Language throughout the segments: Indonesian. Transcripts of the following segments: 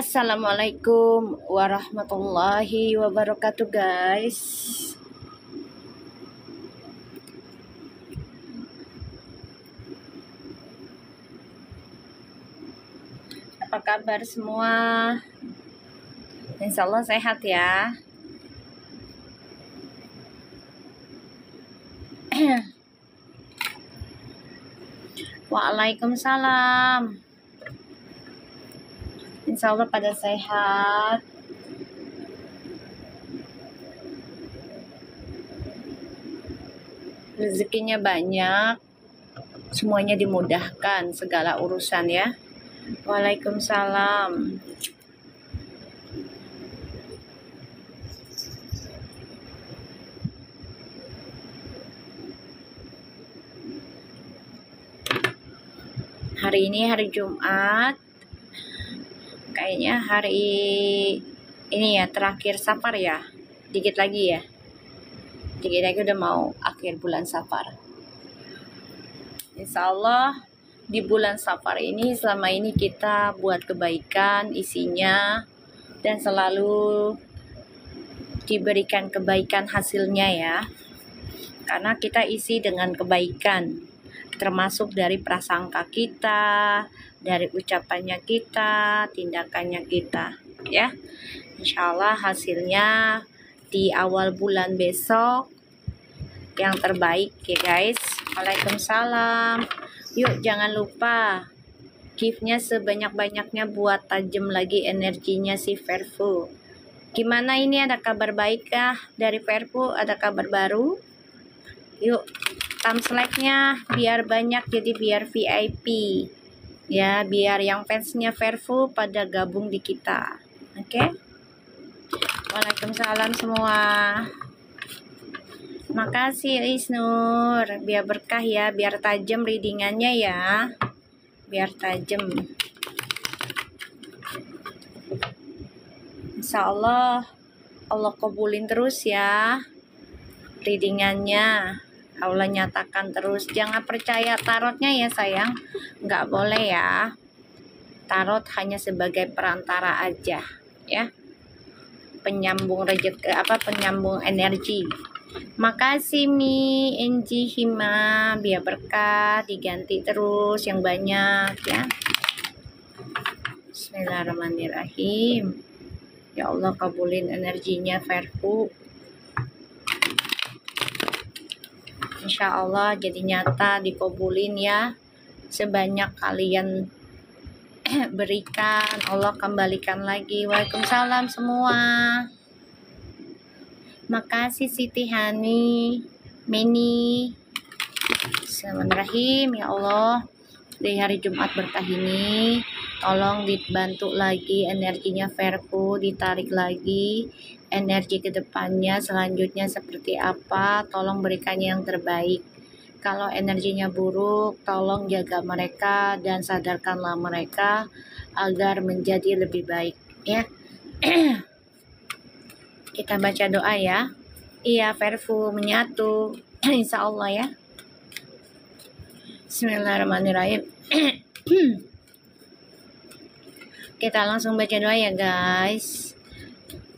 Assalamualaikum warahmatullahi wabarakatuh, guys. Apa kabar semua? Insya Allah sehat ya. Waalaikumsalam. Insya Allah pada sehat. Rezekinya banyak. Semuanya dimudahkan segala urusan ya. Waalaikumsalam. Hari ini hari Jumat. Kayaknya hari ini ya terakhir Safar ya. Dikit lagi ya. Dikit lagi udah mau akhir bulan Safar. Insya Allah di bulan Safar ini selama ini kita buat kebaikan isinya dan selalu diberikan kebaikan hasilnya ya. Karena kita isi dengan kebaikan, termasuk dari prasangka kita, dari ucapannya kita, tindakannya kita ya. Insya Allah hasilnya di awal bulan besok yang terbaik ya guys. Waalaikumsalam. Yuk jangan lupa giftnya sebanyak-banyaknya buat tajam lagi energinya si Verfu. Gimana ini, ada kabar baik kah dari Verfu? Ada kabar baru? Yuk thumbs like-nya biar banyak, jadi biar VIP ya, biar yang fansnya Verfu pada gabung di kita. Oke? Waalaikumsalam semua. Makasih Isnur, biar berkah ya, biar tajam readingannya ya, biar tajam. Insya Allah Allah kabulin terus ya readingannya. Allah nyatakan terus. Jangan percaya tarotnya ya sayang, nggak boleh ya. Tarot hanya sebagai perantara aja ya, penyambung rezeki, penyambung energi. Makasih Mi Enji Hima, biar berkah diganti terus yang banyak ya. Bismillahirrahmanirrahim. Ya Allah kabulin energinya Verfu. Insya Allah jadi nyata, dikabulin ya. Sebanyak kalian berikan, Allah kembalikan lagi. Waalaikumsalam semua. Makasih Siti Hani, Meni. Bismillahirrahmanirrahim. Ya Allah, di hari Jumat berkah ini tolong dibantu lagi energinya Verfu, ditarik lagi energi ke depannya selanjutnya seperti apa, tolong berikannya yang terbaik. Kalau energinya buruk, tolong jaga mereka dan sadarkanlah mereka agar menjadi lebih baik ya. Kita baca doa ya. Iya Verfu menyatu insya Allah ya. Bismillahirrahmanirrahim. Kita langsung baca doa ya guys,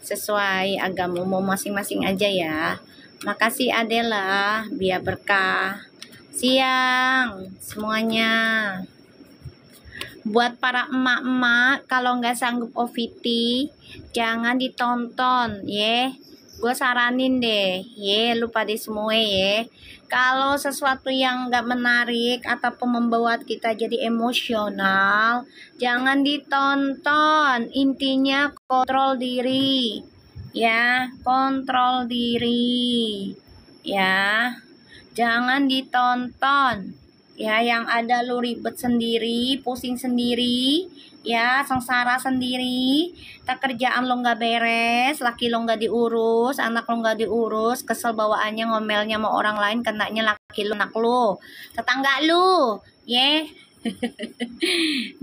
sesuai agama umum masing-masing aja ya. Makasih Adela, biar berkah. Siang semuanya. Buat para emak-emak, kalau nggak sanggup OVT jangan ditonton ya. Gue saranin deh ya, lupa deh semua ya. Kalau sesuatu yang nggak menarik ataupun membuat kita jadi emosional, jangan ditonton. Intinya kontrol diri ya, kontrol diri ya, jangan ditonton ya. Yang ada lu ribet sendiri, pusing sendiri ya, sengsara sendiri. Kerjaan lo nggak beres, laki lo nggak diurus, anak lo nggak diurus, kesel bawaannya, ngomelnya sama orang lain, kenanya laki lo, anak lo, tetangga lo ya.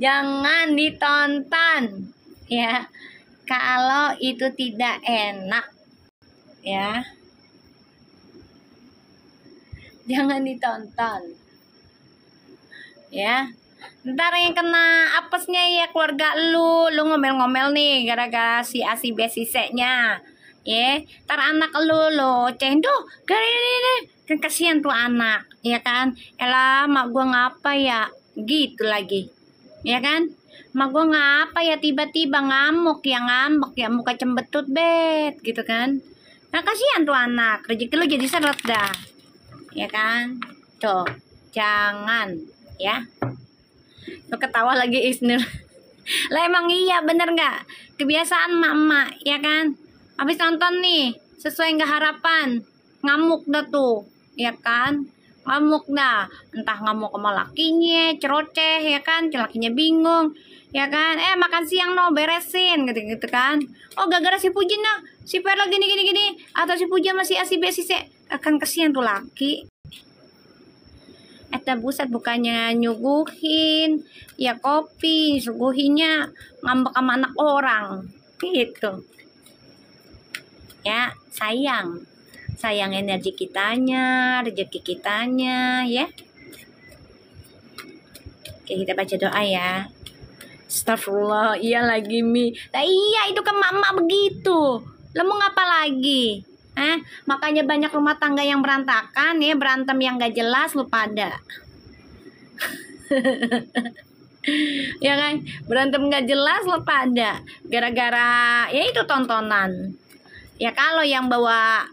Jangan ditonton ya kalau itu tidak enak ya. Jangan ditonton ya. Ntar yang kena apesnya ya keluarga lu ngomel-ngomel nih gara-gara si A si B si C-nya. Ya, ntar anak lu cendol gara ini kan kasihan tuh anak, ya kan? Elah, mak gua ngapa ya? Gitu lagi. Ya kan? Mak gua ngapa ya tiba-tiba ngamuk ya muka cembetut bet gitu kan. Nah, kasihan tuh anak, rezeki lu jadi seret dah. Ya kan? Tuh, jangan ya. Lu ketawa lagi Isnur. Lah emang iya bener nggak? Kebiasaan mak-mak ya kan? Habis nonton nih sesuai nggak harapan, ngamuk dah tuh, ya kan? Ngamuk dah, entah ngamuk sama lakinya, ceroceh ya kan? Lakinya bingung, ya kan? Makan siang no beresin gitu kan? Oh gara-gara si Puji nah, si Perla gini, atau si Puji masih si B si C, akan kesian tuh laki. Eta buset bukannya nyuguhin ya kopi, suguhinya ngambek sama anak orang gitu ya. Sayang energi kitanya, rezeki kitanya ya. Oke, kita baca doa ya. Astagfirullah, iya lagi Mi. Nah, iya itu kan mama begitu. Lo mau ngapa lagi? Makanya banyak rumah tangga yang berantakan ya, berantem yang gak jelas lu pada. Ya kan, berantem gak jelas lu pada gara-gara ya itu tontonan. Ya kalau yang bawa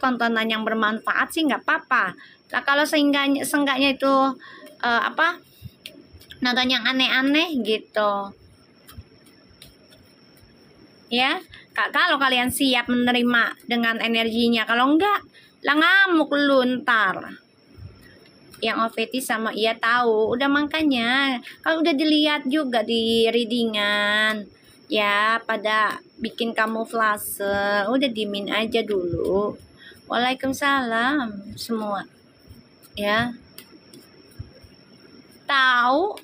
tontonan yang bermanfaat sih nggak apa-apa. Nah kalau seenggaknya itu nonton yang aneh-aneh gitu. Ya, kalau kalian siap menerima dengan energinya, kalau enggak, lah ngamuk lu ntar. Yang OVT sama ia tahu, udah makanya kalau udah dilihat juga di readingan, ya pada bikin kamuflase, udah dimin aja dulu. Waalaikumsalam semua, ya. Tahu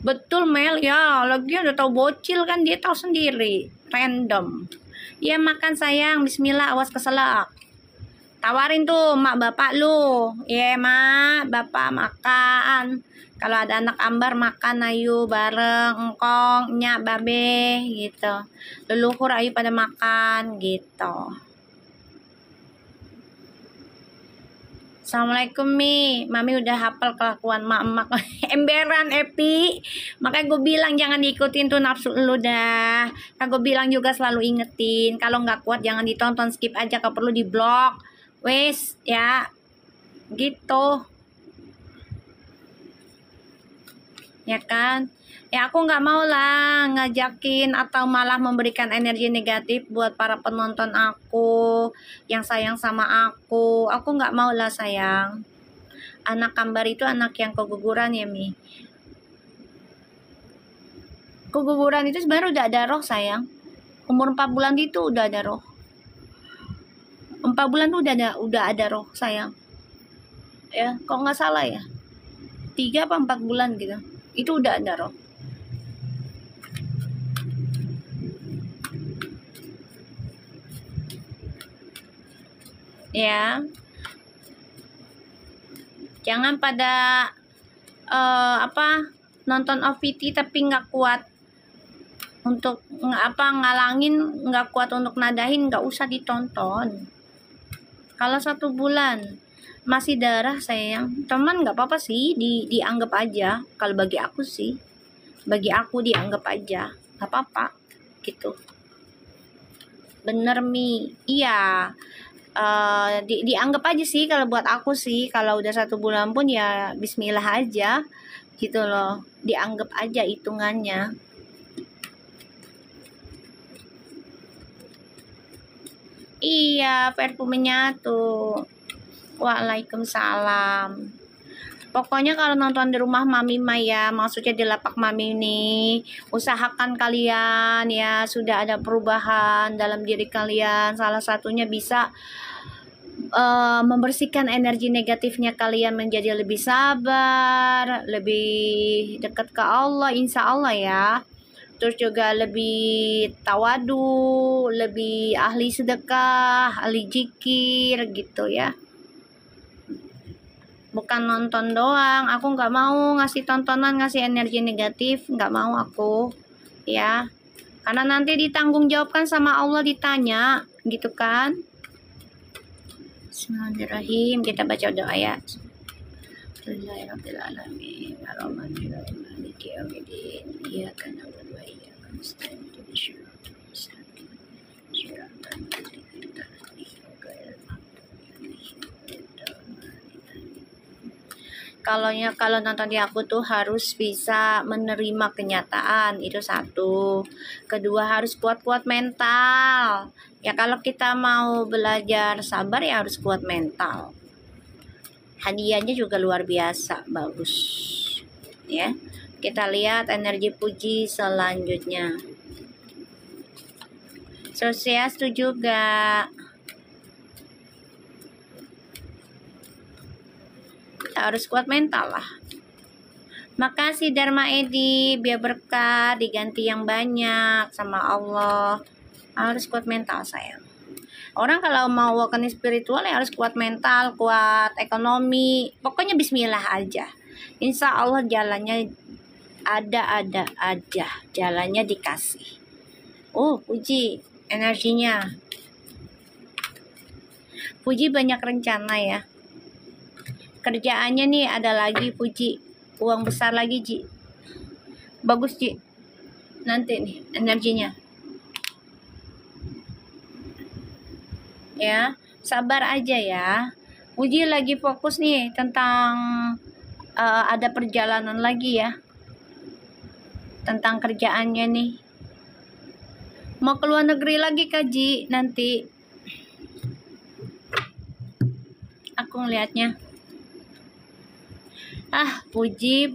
betul Mel ya, lagi udah tahu bocil kan dia tahu sendiri. Random ya, makan sayang, bismillah, awas keselak. Tawarin tuh mak bapak lu, ya mak bapak makan. Kalau ada anak ambar makan ayo bareng engkong nyak babe gitu, leluhur ayo pada makan gitu. Assalamualaikum Mi, Mami udah hafal kelakuan mak-mak. Emberan Epi, makanya gue bilang jangan diikutin tuh nafsu lu dah. Kan gue bilang juga selalu ingetin, kalau nggak kuat jangan ditonton, skip aja, kalau perlu di blok. Wes ya, gitu. Ya kan? Ya aku nggak mau lah ngajakin atau malah memberikan energi negatif buat para penonton aku yang sayang sama aku. Aku nggak mau lah sayang. Anak kembar itu anak yang keguguran ya Mi. Keguguran itu sebenarnya udah ada roh sayang. Umur 4 bulan itu udah ada roh. 4 bulan tuh udah ada roh sayang. Ya, kok nggak salah ya. 3 apa 4 bulan gitu. Itu udah ada roh. Ya, jangan pada nonton OVT tapi nggak kuat untuk ngalangin, nggak kuat untuk nadahin, nggak usah ditonton. Kalau 1 bulan masih darah sayang, teman nggak apa-apa sih, dianggap aja. Kalau bagi aku sih, bagi aku dianggap aja, nggak apa-apa gitu. Bener Mi, iya. Dianggap aja sih kalau buat aku sih, kalau udah 1 bulan pun ya bismillah aja gitu loh, dianggap aja hitungannya. Iya, perfumenya tuh. Waalaikumsalam. Pokoknya kalau nonton di rumah Mami Maya, maksudnya di lapak Mami ini, usahakan kalian ya sudah ada perubahan dalam diri kalian. Salah satunya bisa membersihkan energi negatifnya kalian menjadi lebih sabar, lebih dekat ke Allah, insya Allah ya. Terus juga lebih tawadu, lebih ahli sedekah, ahli zikir gitu ya. bukan nonton doang. Aku nggak mau ngasih tontonan, ngasih energi negatif, nggak mau aku, ya. Karena nanti ditanggung jawabkan sama Allah, ditanya, gitu kan. Bismillahirrahmanirrahim. Kita baca doa ya. Alhamdulillahirrahmanirrahim. Ar-Rahmanirrahim. Maliki yaumiddin. Iyyaka na'budu wa iyyaka nasta'in. Ihdinas siratal mustaqim. Siratal ladzina an'amta 'alaihim. Kalau nonton di aku tuh harus bisa menerima kenyataan, itu satu. Kedua, harus kuat-kuat mental. Ya kalau kita mau belajar sabar ya harus kuat mental. Hadiahnya juga luar biasa, bagus. Ya. Kita lihat energi puji selanjutnya. Swastiastu juga. Harus kuat mental lah. Makasih Dharma Edi, biar berkah diganti yang banyak sama Allah. Harus kuat mental sayang. Orang kalau mau awakening spiritual ya harus kuat mental, kuat ekonomi. Pokoknya bismillah aja. Insya Allah jalannya ada aja. Jalannya dikasih. Oh, puji energinya. Puji banyak rencana ya. Kerjaannya nih ada lagi puji. Uang besar lagi Ji. Bagus Ji. Nanti nih energinya. Ya, sabar aja ya. Puji lagi fokus nih tentang ada perjalanan lagi ya. Tentang kerjaannya nih. Mau ke luar negeri lagi Kaji nanti. Aku ngelihatnya. Puji.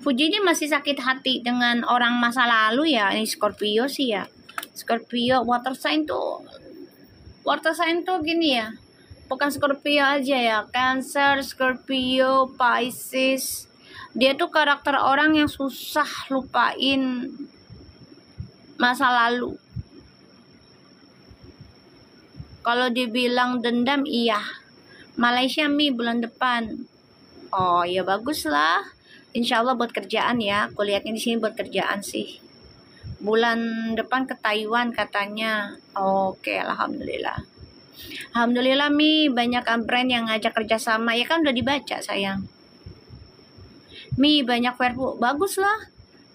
Puji ini masih sakit hati dengan orang masa lalu ya. Ini Scorpio sih ya. Scorpio water sign tuh gini ya. Bukan Scorpio aja ya. Cancer, Scorpio, Pisces. Dia tuh karakter orang yang susah lupain masa lalu. Kalau dibilang dendam iya. Malaysia bulan depan. Oh ya bagus lah. Insya Allah buat kerjaan ya. Aku lihatnya di sini buat kerjaan sih. Bulan depan ke Taiwan katanya. Oke, alhamdulillah. Alhamdulillah banyak brand yang ngajak kerjasama. Ya kan udah dibaca sayang. Banyak verbu. Bagus lah.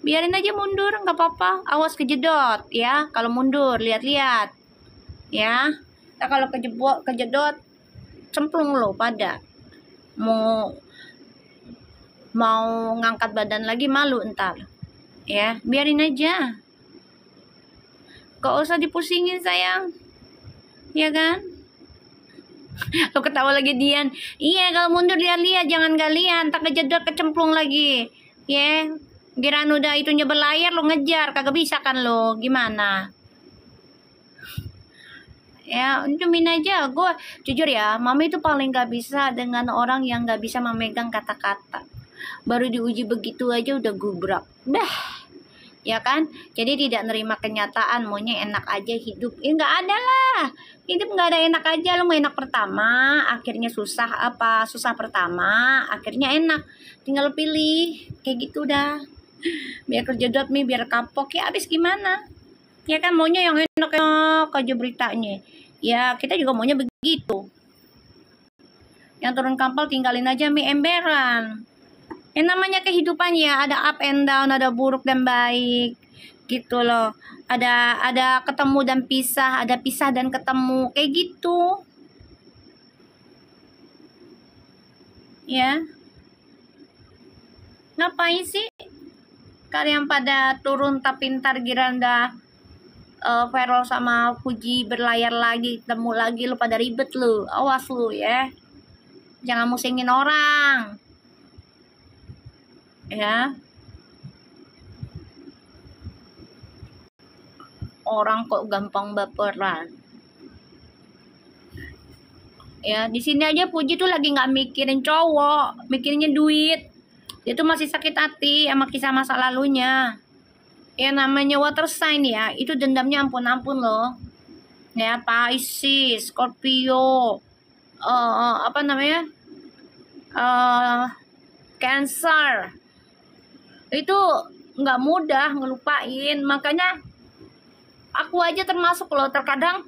Biarin aja mundur, nggak apa-apa. Awas kejedot ya. Kalau mundur, lihat-lihat. Ya. Nah, kalau kejedot, cemplung lo pada. Mau ngangkat badan lagi malu ntar. Ya, biarin aja. Gak usah dipusingin sayang. Ya kan? Lo ketawa lagi Dian. Iya, kalau mundur lihat-lihat, jangan galian, tak kejedot kecemplung lagi. Ya, giran udah itunya berlayar lo ngejar, kagak bisa kan lo. Gimana? Ya, cumin aja. Gue jujur ya, mami itu paling gak bisa dengan orang yang gak bisa memegang kata-kata. Baru diuji begitu aja udah gubrak. Ya kan? Jadi tidak nerima kenyataan, maunya enak aja hidup. Nggak ada lah. Hidup nggak ada enak aja. Lo mau enak pertama, akhirnya susah apa? Susah pertama, akhirnya enak. Tinggal pilih. Kayak gitu dah. Biar kerjedot biar kapok. Ya abis gimana? Ya kan maunya yang enak-enak aja beritanya. Ya kita juga maunya begitu. Yang turun kapal tinggalin aja emberan. Yang namanya kehidupan ya, ada up and down, ada buruk dan baik, gitu loh. Ada ketemu dan pisah, ada pisah dan ketemu, kayak gitu. Ya. Ngapain sih kalian pada turun tapi ntar giranda Ferrol sama Fuji berlayar lagi, ketemu lagi, lu pada ribet lu. Awas lu ya. Jangan musingin orang. Ya, orang kok gampang baperan. Ya, di sini aja Puji tuh lagi nggak mikirin cowok, mikirinnya duit. Dia tuh masih sakit hati sama kisah masa lalunya. Ya namanya water sign ya, itu dendamnya ampun-ampun loh. Ya, Pisces, Scorpio, apa namanya, cancer itu nggak mudah ngelupain. Makanya aku aja termasuk loh, terkadang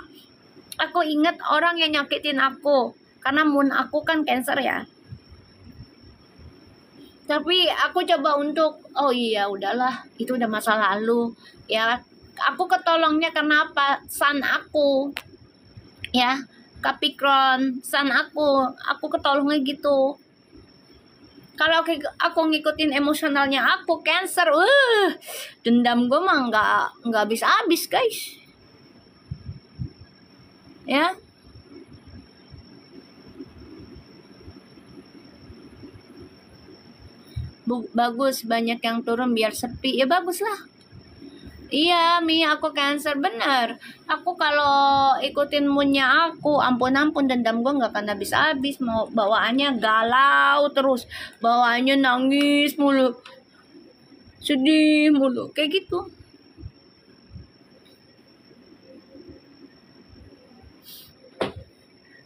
aku inget orang yang nyakitin aku karena moon aku kan cancer ya. Tapi aku coba untuk, oh iya udahlah, itu udah masa lalu ya. Aku ketolongnya karena apa? Sun aku ya, Capricorn, sun aku ketolongnya gitu. Kalau aku ngikutin emosionalnya aku Cancer, dendam gue mah nggak habis-habis guys. Ya, bagus banyak yang turun biar sepi. Ya bagus lah. Iya, Mi, aku Cancer bener. Aku kalau ikutin moonnya aku, ampun dendam gue nggak akan habis-habis. Mau bawaannya galau terus, bawaannya nangis mulu, sedih mulu, kayak gitu.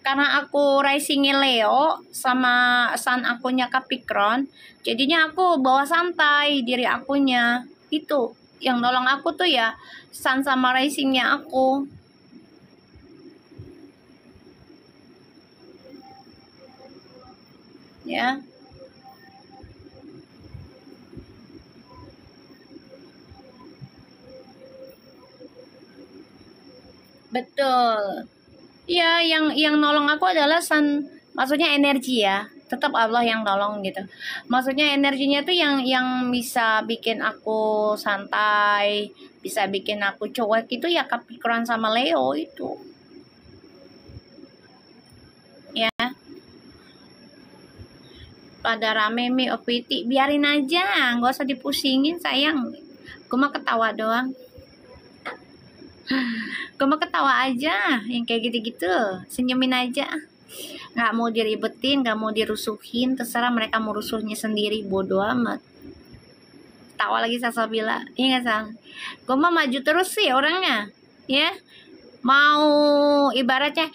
Karena aku risingnya Leo sama sun akunya Capricorn, jadinya aku bawa santai diri akunya. Itu yang nolong aku tuh ya sun sama risingnya aku. Ya. Betul. Iya, yang nolong aku adalah sun, maksudnya energi ya. Tetap Allah yang nolong gitu. Maksudnya energinya tuh yang bisa bikin aku santai, bisa bikin aku cuek itu ya Capricorn sama Leo itu. Ya. Pada rame Mi opiti, biarin aja, nggak usah dipusingin sayang. Gue mah ketawa doang. Gue mah ketawa aja, yang kayak gitu-gitu, senyumin aja. Nggak mau diribetin, nggak mau dirusuhin, terserah mereka mau rusuhnya sendiri, bodo amat. Tawa lagi Salsabila, iya nggak Sal? Gue mah maju terus sih orangnya, ya. Mau ibaratnya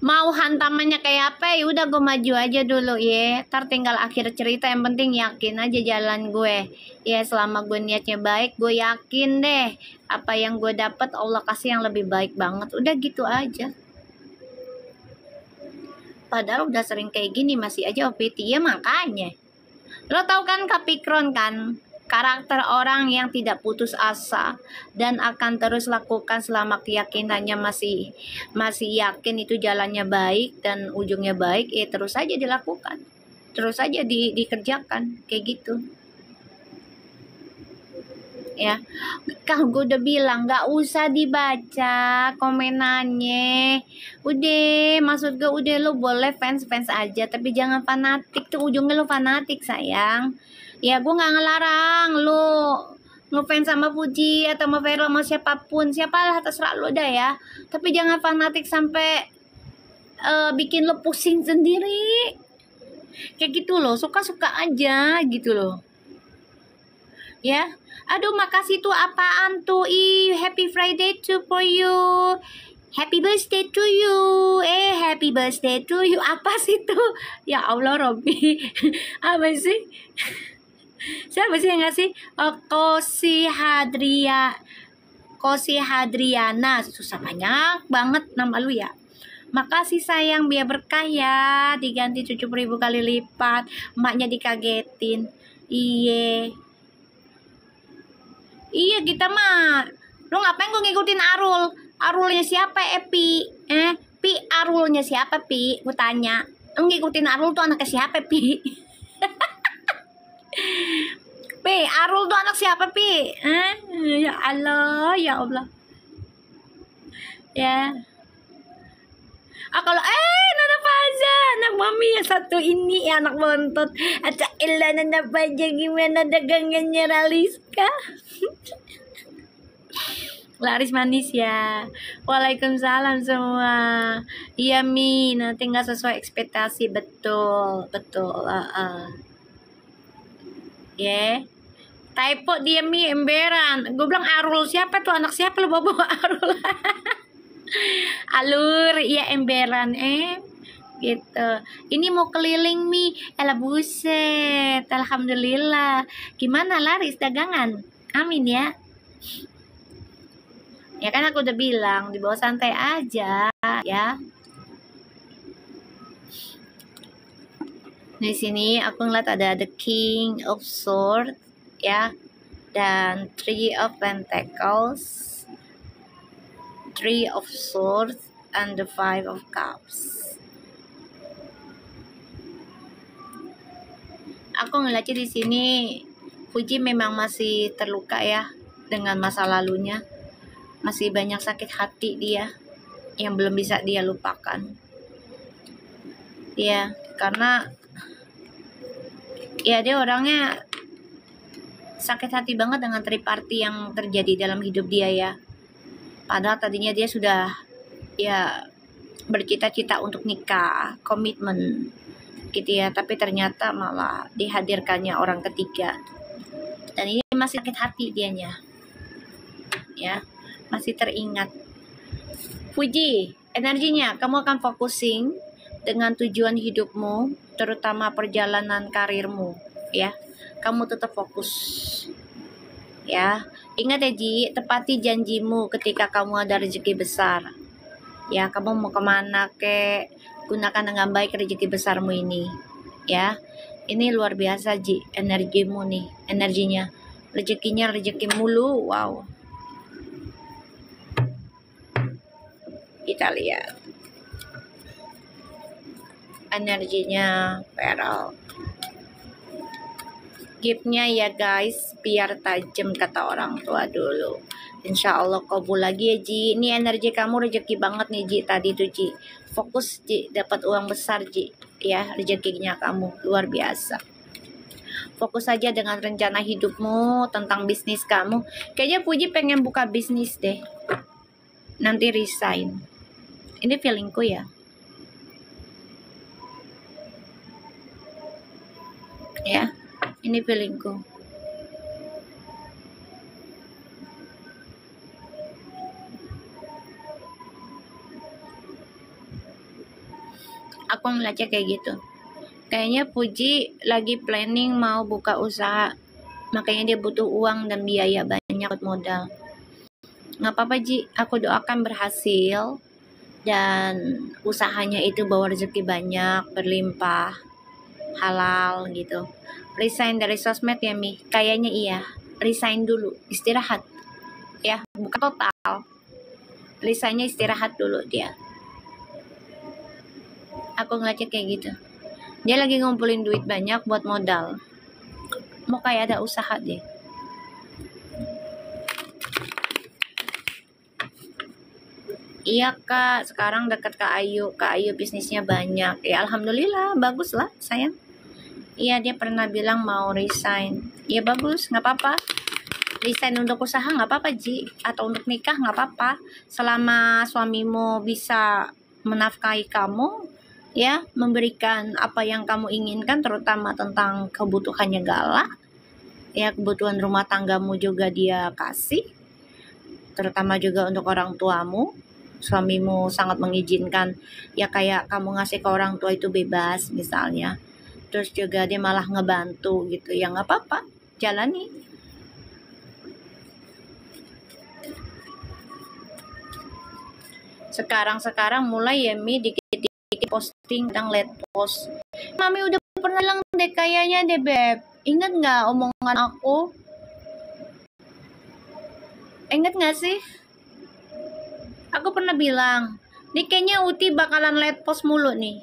mau hantamannya kayak apa ya udah gue maju aja dulu ya, ntar tinggal akhir cerita, yang penting yakin aja jalan gue ya. Selama gue niatnya baik, gue yakin deh apa yang gue dapat Allah kasih yang lebih baik banget, udah gitu aja. Padahal udah sering kayak gini masih aja OPT ya. Makanya lo tau kan Capricorn kan, karakter orang yang tidak putus asa dan akan terus lakukan selama keyakinannya masih yakin itu jalannya baik dan ujungnya baik, terus saja dilakukan, terus saja dikerjakan kayak gitu ya. Kan gue udah bilang nggak usah dibaca komenannya, udah, maksud gue udah, lo boleh fans aja tapi jangan fanatik, tuh ujungnya lo fanatik sayang. Ya gue nggak ngelarang lo ngefans sama Puji atau sama Vero sama siapapun, siapalah terserah lo dah ya, tapi jangan fanatik sampai bikin lo pusing sendiri kayak gitu loh. Suka-suka aja gitu loh ya. Aduh, makasih tuh apaan tuh? Happy Friday to for you. Happy birthday to you. Happy birthday to you. Apa sih tuh? Ya Allah, Robby. Apa sih? Siapa sih yang ngasih? Kosi Hadriana. Susah banyak banget nama lu ya. Makasih sayang, biar berkah ya. Diganti 70.000 kali lipat. Emaknya dikagetin. Iya, kita mah. Lu ngapain gue ngikutin Arul? Arulnya siapa, Pi? Pi, Arulnya siapa, Pi? Gue tanya. Lu ngikutin Arul tuh anaknya siapa, Pi? Pi, Arul tuh anak siapa, Pi? Ya Allah, ya Allah. Ya. Kalau Nana Faza, anak mami yang satu ini ya, anak bontot. Aca ilah Nana Faza, gimana dagangannya Raliska? Laris manis ya. Waalaikumsalam semua. Iya Mi, nanti nggak sesuai ekspektasi, betul. Yeah. Typo dia Mi, emberan. Gue bilang Arul siapa tuh, anak siapa lo bawa Arul? Alur, iya emberan gitu. Ini mau keliling Mi, elah buset, alhamdulillah. Gimana laris dagangan? Amin ya. Ya kan aku udah bilang dibawa santai aja ya. Di sini aku ngeliat ada the King of Swords ya, dan Three of Pentacles, Three of Swords, and the Five of Cups. Aku ngeliatnya di sini Fuji memang masih terluka ya dengan masa lalunya. Masih banyak sakit hati dia yang belum bisa dia lupakan. Ya, karena ya dia orangnya sakit hati banget dengan triparty yang terjadi dalam hidup dia ya. Padahal tadinya dia sudah ya bercita-cita untuk nikah, komitmen gitu ya, tapi ternyata malah dihadirkannya orang ketiga. Dan ini masih sakit hati dianya. Ya, masih teringat. Fuji, energinya kamu akan focusing dengan tujuan hidupmu, terutama perjalanan karirmu ya. Kamu tetap fokus ya. Ingat ya Ji, tepati janjimu ketika kamu ada rezeki besar ya. Kamu mau kemana kek, gunakan dengan baik rezeki besarmu ini ya. Ini luar biasa Ji, energimu nih, energinya, rezekinya rezeki mulu. Wow, kita lihat energinya Pearl. Giftnya ya guys, biar tajam kata orang tua dulu. Insya Allah kabul lagi ya Ji. Ini energi kamu rezeki banget nih Ji. Tadi tuh Ji, fokus Ji, dapat uang besar Ji ya. Rezekinya kamu luar biasa. Fokus saja dengan rencana hidupmu, tentang bisnis kamu. Kayaknya Puji pengen buka bisnis deh, nanti resign. Ini feelingku ya. Ya, ini feelingku. Aku ngeliatnya kayak gitu. Kayaknya Puji lagi planning mau buka usaha. Makanya dia butuh uang dan biaya banyak buat modal. Nggak apa-apa Ji, aku doakan berhasil. Dan usahanya itu bawa rezeki banyak, berlimpah, halal gitu. Resign dari sosmed ya Mi? Kayaknya iya. Resign dulu, istirahat. Ya, bukan total. Resignnya istirahat dulu dia. Aku ngeliatnya kayak gitu. Dia lagi ngumpulin duit banyak buat modal. Mau kayak ada usaha deh. Iya Kak, sekarang dekat Kak Ayu. Kak Ayu bisnisnya banyak. Ya alhamdulillah, bagus lah sayang. Iya dia pernah bilang mau resign. Ya bagus, nggak apa-apa. Resign untuk usaha nggak apa-apa Ji. Atau untuk nikah nggak apa-apa. Selama suamimu bisa menafkahi kamu, ya memberikan apa yang kamu inginkan, terutama tentang kebutuhannya Gala. Ya kebutuhan rumah tanggamu juga dia kasih. Terutama juga untuk orang tuamu. Suamimu sangat mengizinkan, ya kayak kamu ngasih ke orang tua itu bebas misalnya. Terus juga dia malah ngebantu gitu, ya nggak apa-apa, jalani. Sekarang mulai ya Mi, dikit-dikit posting tentang let post. Mami udah pernah bilang deh kayaknya deh Beb, ingat nggak omongan aku? Ingat nggak sih? Aku pernah bilang, nih kayaknya Uti bakalan let post mulu nih.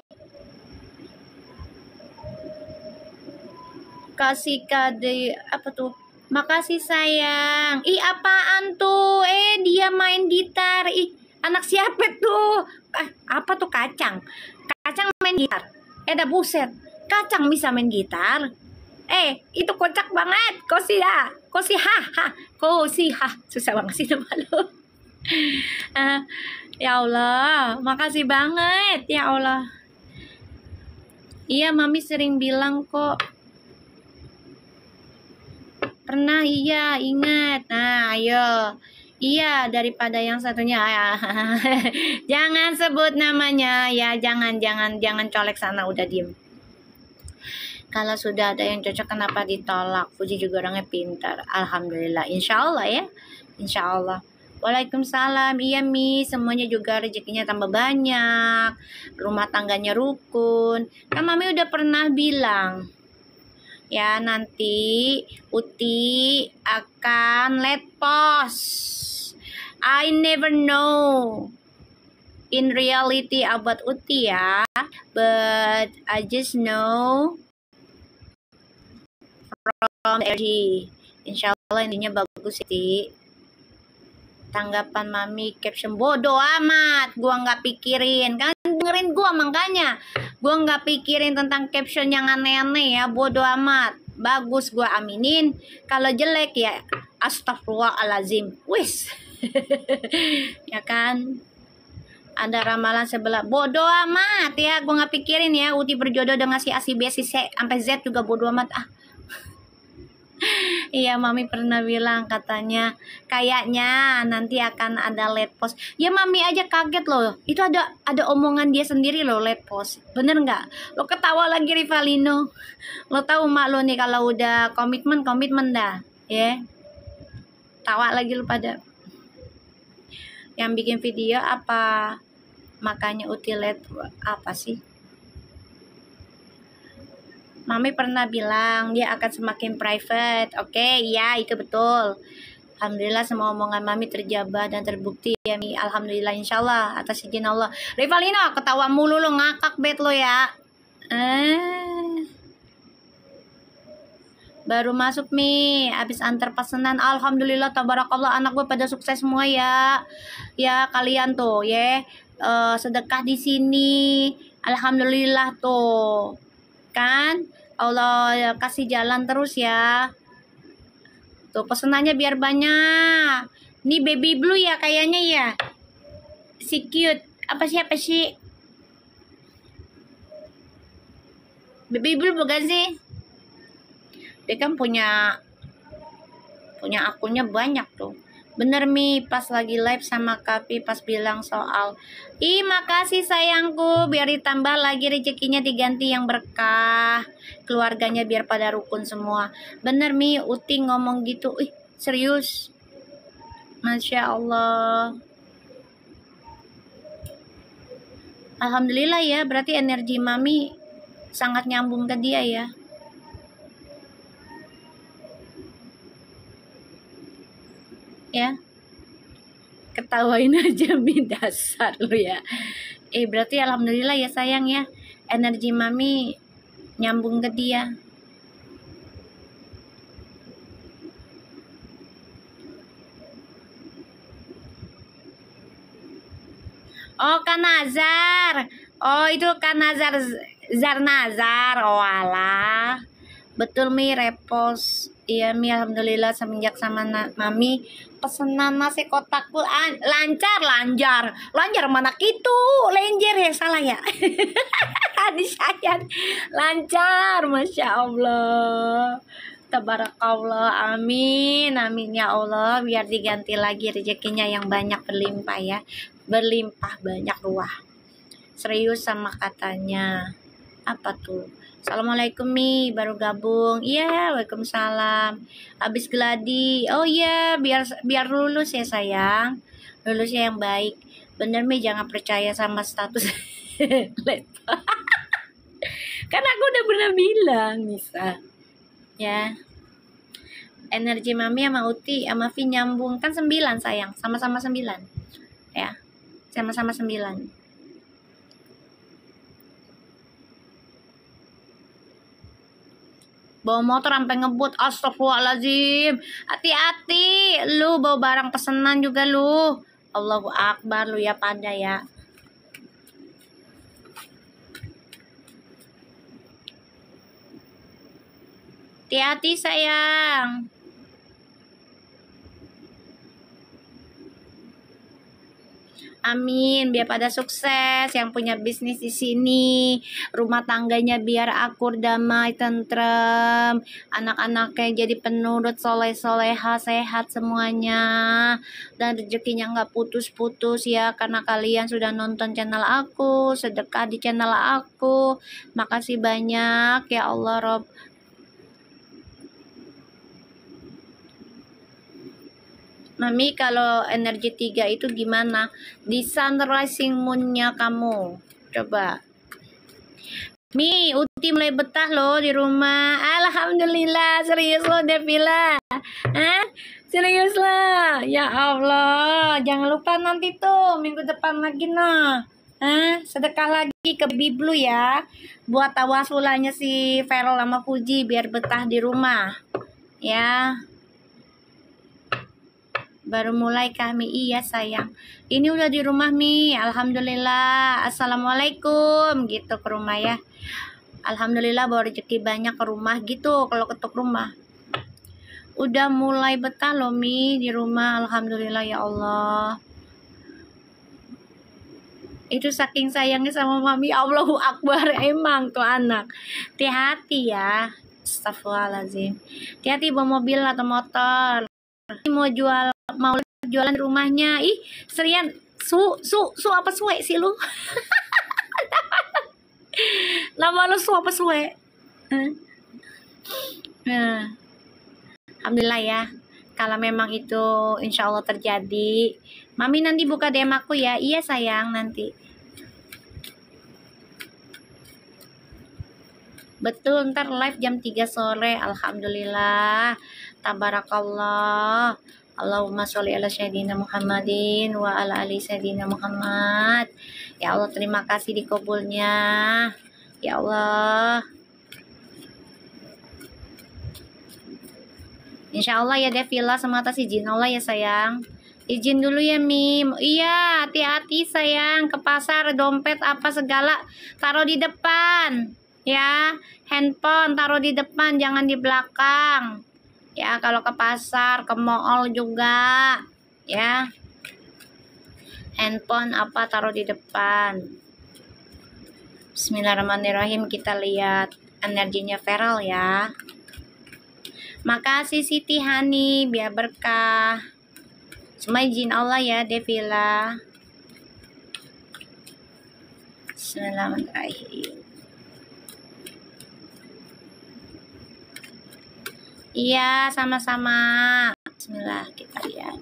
Kasih kade, apa tuh? Makasih sayang. Ih apaan tuh? Dia main gitar. Ih anak siapa tuh? Apa tuh Kacang? Kacang main gitar. Dah buset. Kacang bisa main gitar. Itu kocak banget. Kosiha. Susah banget sih nama lu. Ya Allah, makasih banget ya Allah. Iya, Mami sering bilang kok. Pernah iya, ingat. Nah, ayo. Iya, daripada yang satunya. Jangan sebut namanya ya, jangan colek sana, udah diem. Kalau sudah ada yang cocok kenapa ditolak? Puji juga orangnya pintar. Alhamdulillah, insya Allah ya, insya Allah. Waalaikumsalam. Iya Mi, semuanya juga rezekinya tambah banyak, rumah tangganya rukun. Kan Mami udah pernah bilang ya, nanti Uti akan let post. I never know in reality about Uti ya, but I just know from the energy. Insya Allah intinya bagus sih. Tanggapan Mami caption bodoh amat, gua nggak pikirin, kan dengerin gua, makanya gua nggak pikirin tentang caption yang aneh-aneh ya, bodoh amat. Bagus gua aminin, kalau jelek ya astagfirullahalazim, wis. Ya kan, ada ramalan sebelah, bodoh amat ya, gua nggak pikirin ya. Uti berjodoh dengan si A, si B, si C sampai Z juga bodoh amat ah. Iya, Mami pernah bilang katanya kayaknya nanti akan ada late post. Ya Mami aja kaget loh. Itu ada omongan dia sendiri loh, late post. Bener nggak? Lo ketawa lagi Rivalino. Lo tahu mak lo nih kalau udah komitmen dah, ya. Tawa lagi lo pada. Yang bikin video apa? Makanya Uti late apa sih? Mami pernah bilang dia akan semakin private. Oke, iya itu betul. Alhamdulillah semua omongan Mami terjabah dan terbukti ya Mi. Alhamdulillah, insyaallah atas izin Allah. Rivalino ketawa mulu lo, ngakak bet lo ya. Baru masuk Mi, habis antar pesanan. Alhamdulillah tabarakallah, anak gue pada sukses semua ya. Ya kalian tuh ya, sedekah di sini. Alhamdulillah tuh. Kan Allah kasih jalan terus ya. Tuh pesenannya biar banyak. Nih baby blue ya kayaknya ya. Si cute. Apa sih? Baby blue bukan sih? Dia kan punya akunnya banyak tuh. Bener Mi, pas lagi live sama Kapi pas bilang soal makasih sayangku, biar ditambah lagi rezekinya, diganti yang berkah, keluarganya biar pada rukun semua. Bener Mi, Uti ngomong gitu. Serius, Masya Allah. Alhamdulillah ya, berarti energi Mami sangat nyambung ke dia ya. Ya, ketawain aja Mi, dasar lu ya. Berarti alhamdulillah ya sayang ya, energi Mami nyambung ke dia. Oh Kanazar, oh itu Kanazar Zarnazar, oh alah. Betul Mi, repost. Iya Mi, alhamdulillah semenjak sama Mami pesenan nasi kotakku lancar mana gitu, lenjer ya, salah ya. Tadi saya lancar, Masya Allah, tabarakallah, amin ya Allah, biar diganti lagi rezekinya yang banyak, berlimpah ya, berlimpah banyak ruah. Serius sama katanya apa tuh? Assalamualaikum Mi, baru gabung. Iya, waalaikumsalam. Habis geladi. Oh iya, biar lulus ya sayang. Lulusnya yang baik. Bener Mi, jangan percaya sama status. Kan aku udah pernah bilang, Nisa. Ya. Energi Mami sama Uti sama Vi nyambung. Kan 9 sayang, sama-sama 9. Ya. Sama-sama 9. Bawa motor sampai ngebut, astagfirullahaladzim, hati-hati lu bawa barang pesenan juga lu. Allahu Akbar lu ya pada ya. Hati-hati sayang. Amin, biar pada sukses yang punya bisnis di sini, rumah tangganya biar akur, damai, tentrem, anak-anaknya jadi penurut, soleh-soleha, sehat semuanya, dan rezekinya nggak putus-putus ya, karena kalian sudah nonton channel aku, sedekah di channel aku. Makasih banyak ya Allah Rob. Mami, kalau energi 3 itu gimana? Di sunrising moon-nya kamu. Coba. Mi, Uti mulai betah loh di rumah. Alhamdulillah, serius loh Devila. Hah? Serius lah. Ya Allah, jangan lupa nanti tuh minggu depan lagi nah. Hah? Sedekah lagi ke Baby Blue ya. Buat tawasulanya si Ferol sama Fuji biar betah di rumah. Ya. Baru mulai kami, iya sayang. Ini udah di rumah Mi, alhamdulillah. Assalamualaikum gitu ke rumah ya. Alhamdulillah bawa rezeki banyak ke rumah gitu kalau ketuk rumah. Udah mulai betah loh Mi di rumah, alhamdulillah ya Allah. Itu saking sayangnya sama Mami, Allahu Akbar, emang tuh anak. Hati-hati ya. Astagfirullahaladzim. Hati-hati bawa mobil atau motor. Mau jualan rumahnya. Ih, serian su apa suwe sih lu? Nama lu su apa suwe? Nah, alhamdulillah ya. Kalau memang itu insya Allah terjadi, Mami nanti buka DM aku ya. Iya sayang, nanti. Betul, ntar live jam 3 sore. Alhamdulillah. Tabarakallah. Allahumma sholli ala sayyidina Muhammadin wa ala ali sayyidina Muhammad. Ya Allah, terima kasih dikabulnya. Ya Allah. Insya Allah ya Devila, semata izin Allah ya sayang. Izin dulu ya Mim. Iya, hati-hati sayang. Ke pasar, dompet apa segala taruh di depan. Ya, handphone taruh di depan, jangan di belakang. Ya, kalau ke pasar, ke mall juga. Ya. Handphone apa taruh di depan. Bismillahirrahmanirrahim, kita lihat energinya Feral ya. Makasih Siti Hani, biar berkah. Semua izin Allah ya Devila. Bismillahirrahmanirrahim. Iya, sama-sama. Bismillah, kita lihat.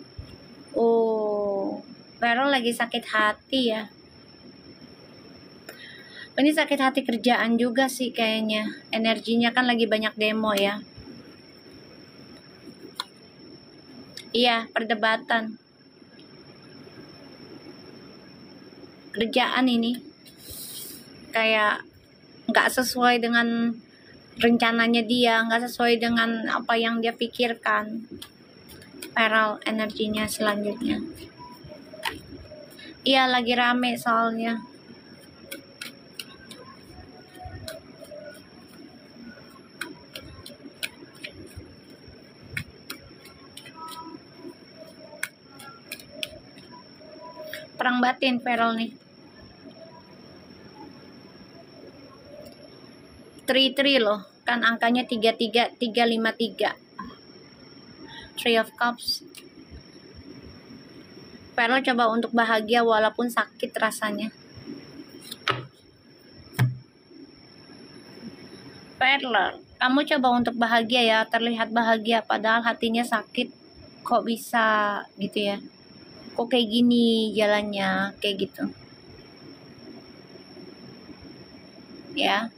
Oh, Vero lagi sakit hati ya. Ini sakit hati kerjaan juga sih kayaknya. Energinya kan lagi banyak demo ya. Iya, perdebatan. Kerjaan ini kayak nggak sesuai dengan rencananya dia, nggak sesuai dengan apa yang dia pikirkan. Feral energinya selanjutnya. Iya, lagi rame soalnya. Perang batin Feral nih. 3 loh, kan angkanya 33, 353. Three of Cups. Feral coba untuk bahagia walaupun sakit rasanya. Feral, kamu coba untuk bahagia ya, terlihat bahagia padahal hatinya sakit. Kok bisa gitu ya? Kok kayak gini jalannya, kayak gitu. Ya.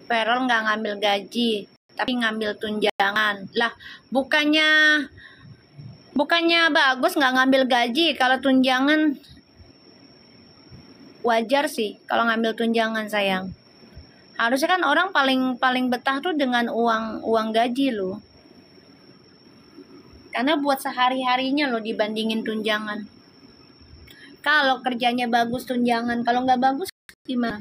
Feral nggak ngambil gaji, tapi ngambil tunjangan. Lah, bukannya bagus nggak ngambil gaji, kalau tunjangan wajar sih kalau ngambil tunjangan sayang. Harusnya kan orang paling betah tuh dengan uang gaji loh. Karena buat sehari-harinya loh dibandingin tunjangan. Kalau kerjanya bagus tunjangan, kalau nggak bagus gimana?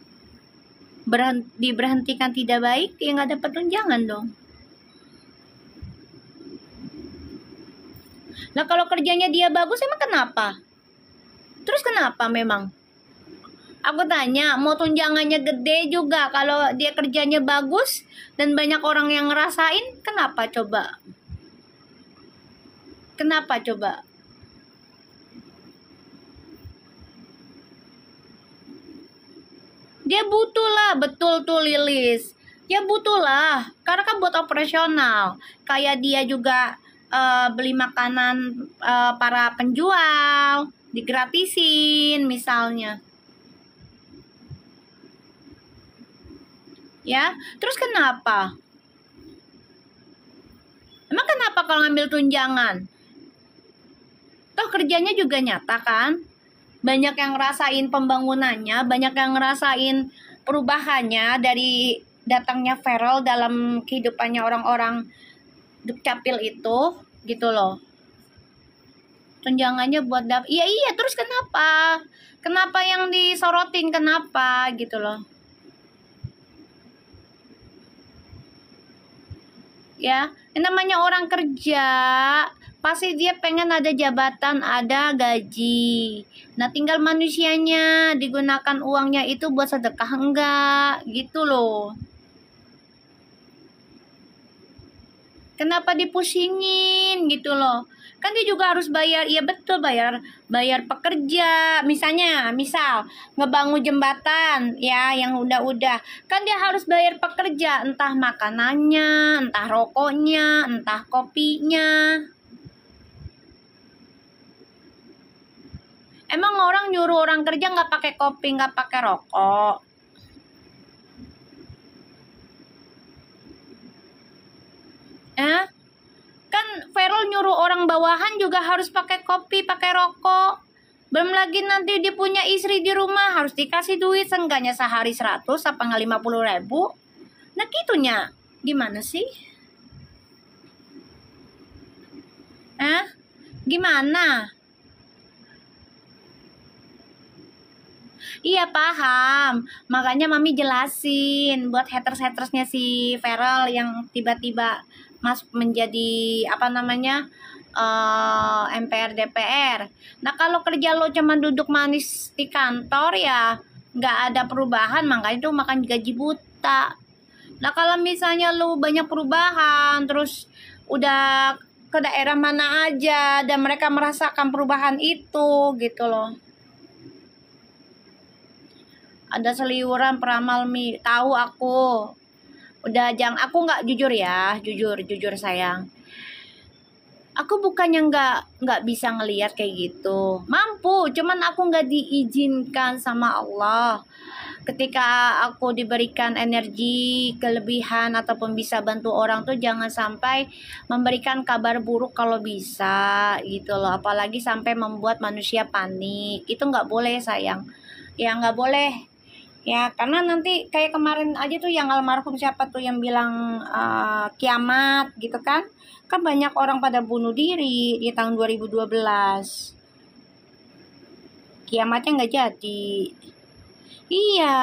Diberhentikan tidak baik, ya nggak dapat tunjangan dong. Nah kalau kerjanya dia bagus emang kenapa? Terus kenapa memang? Aku tanya, mau tunjangannya gede juga kalau dia kerjanya bagus dan banyak orang yang ngerasain, kenapa coba? Kenapa coba? Dia butuh lah, betul tuh Lilis. Ya butuh lah, karena kan buat operasional. Kayak dia juga beli makanan para penjual, digratisin misalnya. Ya, terus kenapa? Emang kenapa kalau ngambil tunjangan? Toh kerjanya juga nyata kan? Banyak yang ngerasain pembangunannya, banyak yang ngerasain perubahannya dari datangnya Feral dalam kehidupannya orang-orang Dukcapil itu, gitu loh. Tunjangannya buat iya terus kenapa? Kenapa yang disorotin, kenapa gitu loh? Ya, yang namanya orang kerja pasti dia pengen ada jabatan, ada gaji. Nah, tinggal manusianya digunakan uangnya itu buat sedekah enggak, gitu loh. Kenapa dipusingin gitu loh? Kan dia juga harus bayar, iya betul bayar pekerja. Misal ngebangun jembatan ya yang udah kan dia harus bayar pekerja, entah makanannya, entah rokoknya, entah kopinya. Emang orang nyuruh orang kerja nggak pakai kopi, nggak pakai rokok? Kan Feral nyuruh orang bawahan juga harus pakai kopi, pakai rokok. Belum lagi nanti dia punya istri di rumah harus dikasih duit seenggaknya sehari 100 apa nggak 50.000. Nah gitunya gimana sih? Gimana? Iya paham, makanya mami jelasin buat haters-hatersnya si Feral yang tiba-tiba masuk menjadi apa namanya MPR DPR. Nah kalau kerja lo cuma duduk manis di kantor ya nggak ada perubahan, makanya tuh makan gaji buta. Nah kalau misalnya lo banyak perubahan terus udah ke daerah mana aja dan mereka merasakan perubahan itu gitu loh. Ada seliuran peramal tahu aku. Udah aku nggak jujur ya, jujur sayang. Aku bukannya nggak bisa ngelihat kayak gitu, mampu, cuman aku nggak diizinkan sama Allah. Ketika aku diberikan energi kelebihan ataupun bisa bantu orang tuh jangan sampai memberikan kabar buruk kalau bisa gitu loh, apalagi sampai membuat manusia panik. Itu nggak boleh sayang, ya nggak boleh. Ya, karena nanti kayak kemarin aja tuh yang almarhum siapa tuh yang bilang kiamat gitu kan. Kan banyak orang pada bunuh diri di tahun 2012. Kiamatnya nggak jadi. Iya.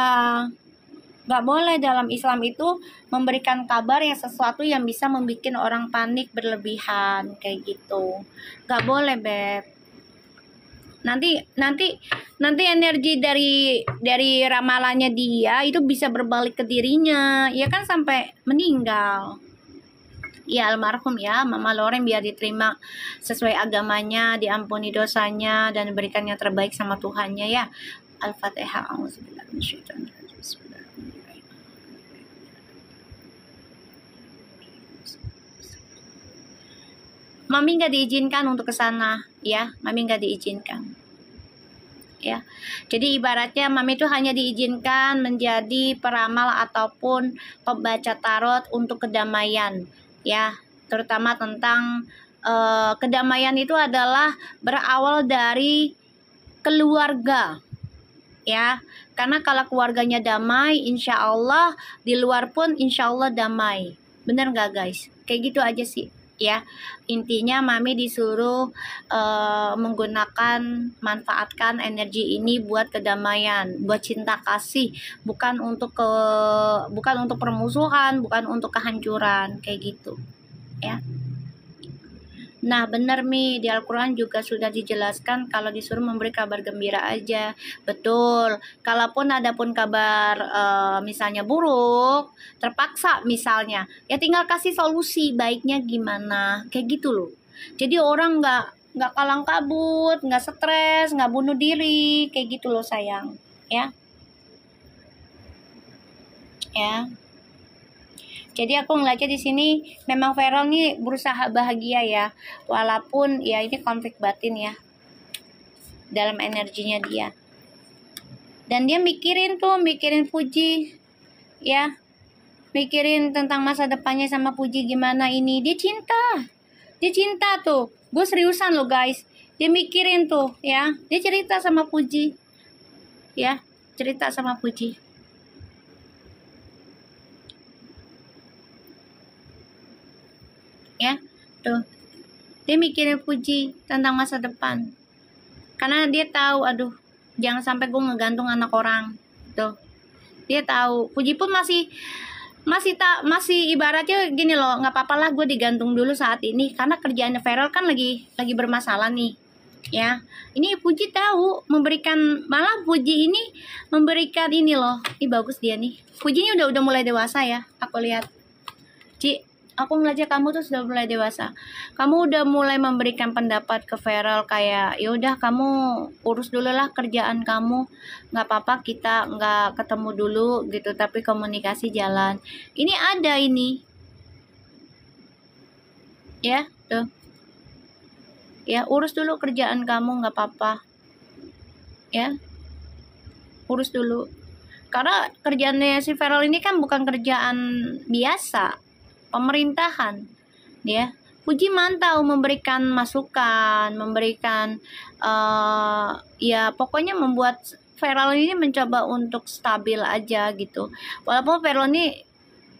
Nggak boleh dalam Islam itu memberikan kabar yang sesuatu yang bisa membuat orang panik berlebihan kayak gitu. Nggak boleh, Beb. Nanti energi dari ramalannya dia itu bisa berbalik ke dirinya, ya kan sampai meninggal. Ya almarhum ya Mama Loren biar diterima sesuai agamanya, diampuni dosanya dan diberikan yang terbaik sama Tuhannya ya. Al-Fatihah. Mami nggak diizinkan untuk ke sana ya, Mami nggak diizinkan ya. Jadi ibaratnya Mami itu hanya diizinkan menjadi peramal ataupun pembaca tarot untuk kedamaian ya, terutama tentang kedamaian itu adalah berawal dari keluarga ya, karena kalau keluarganya damai insya Allah di luar pun insya Allah damai. Bener nggak guys? Kayak gitu aja sih ya, intinya Mami disuruh manfaatkan energi ini buat kedamaian, buat cinta kasih, bukan untuk permusuhan, bukan untuk kehancuran kayak gitu ya. Nah, benar Mi, di Al-Quran juga sudah dijelaskan kalau disuruh memberi kabar gembira aja. Betul. Kalaupun ada pun kabar misalnya buruk, terpaksa misalnya, ya tinggal kasih solusi baiknya gimana. Kayak gitu loh. Jadi orang nggak kalang kabut, nggak stres, nggak bunuh diri, kayak gitu loh sayang. Ya. Ya. Jadi aku ngeliatnya di sini memang Feral nih berusaha bahagia ya, walaupun ya ini konflik batin ya dalam energinya dia. Dan dia mikirin Puji ya, mikirin tentang masa depannya sama Puji gimana ini. Dia cinta tuh. Gue seriusan loh guys. Dia mikirin tuh ya. Dia cerita sama Puji ya, cerita sama Puji. Ya, tuh. Dia mikirin Puji tentang masa depan. Karena dia tahu, aduh, jangan sampai gue ngegantung anak orang. Tuh. Dia tahu. Puji pun masih ibaratnya gini loh, nggak apa-apa lah gue digantung dulu saat ini karena kerjaannya Feral kan lagi bermasalah nih. Ya. Ini Puji tahu malah Puji ini memberikan ini loh. Ini bagus dia nih. Puji ini udah mulai dewasa ya. Aku lihat. Aku ngeliatnya kamu tuh sudah mulai dewasa. Kamu udah mulai memberikan pendapat ke Feral kayak, ya udah kamu urus dulu lah kerjaan kamu. Nggak apa-apa kita nggak ketemu dulu gitu, tapi komunikasi jalan. Ini ada ini. Ya, tuh. Ya, urus dulu kerjaan kamu nggak apa-apa. Ya, urus dulu. Karena kerjaannya si Feral ini kan bukan kerjaan biasa. Pemerintahan ya. Puji mantau memberikan masukan, memberikan ya pokoknya membuat Feral ini mencoba untuk stabil aja gitu. Walaupun Feral ini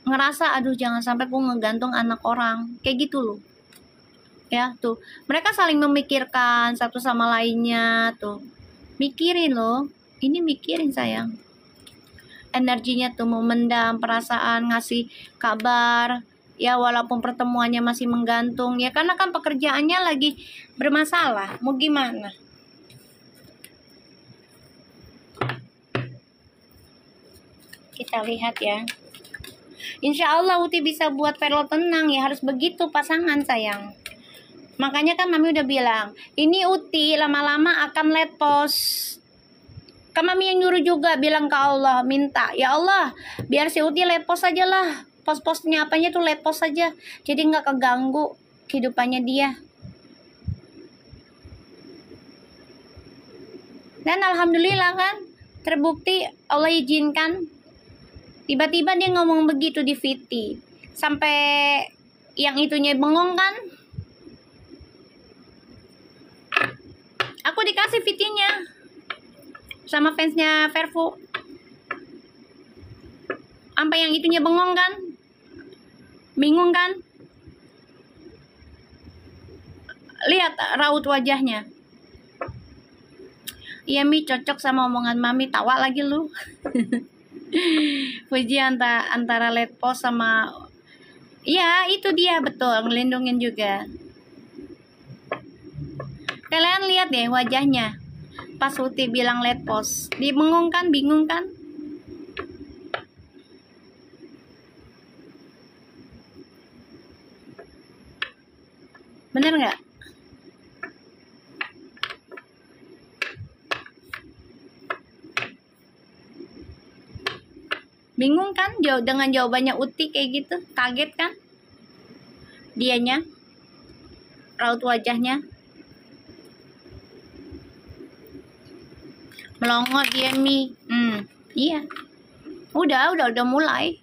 ngerasa aduh jangan sampai gue ngegantung anak orang kayak gitu loh ya. Tuh mereka saling memikirkan satu sama lainnya tuh, mikirin loh, ini mikirin sayang. Energinya tuh memendam perasaan, ngasih kabar ya walaupun pertemuannya masih menggantung ya karena kan pekerjaannya lagi bermasalah, mau gimana. Kita lihat ya, insya Allah Uti bisa buat Feral tenang ya, harus begitu pasangan sayang. Makanya kan Mami udah bilang ini Uti lama-lama akan let post. Kan Mami yang nyuruh juga bilang ke Allah, minta ya Allah biar si Uti let post aja lah, post-postnya apanya tuh let post saja, jadi nggak keganggu kehidupannya dia. Dan alhamdulillah kan terbukti Allah izinkan. Tiba-tiba dia ngomong begitu di VT sampai yang itunya bengong kan. Aku dikasih VT-nya sama fansnya Vervo, sampai yang itunya bengong kan, bingung kan. Lihat raut wajahnya. Iya Mi, cocok sama omongan Mami, tawa lagi lu. Puji antara let post sama iya itu dia betul ngelindungin juga. Kalian lihat deh wajahnya pas Uti bilang let post, dia bengong kan, bingung kan. Bener nggak? Bingung kan dengan jawabannya Uti kayak gitu, kaget kan dianya, raut wajahnya melongo dia Mi. Iya, udah mulai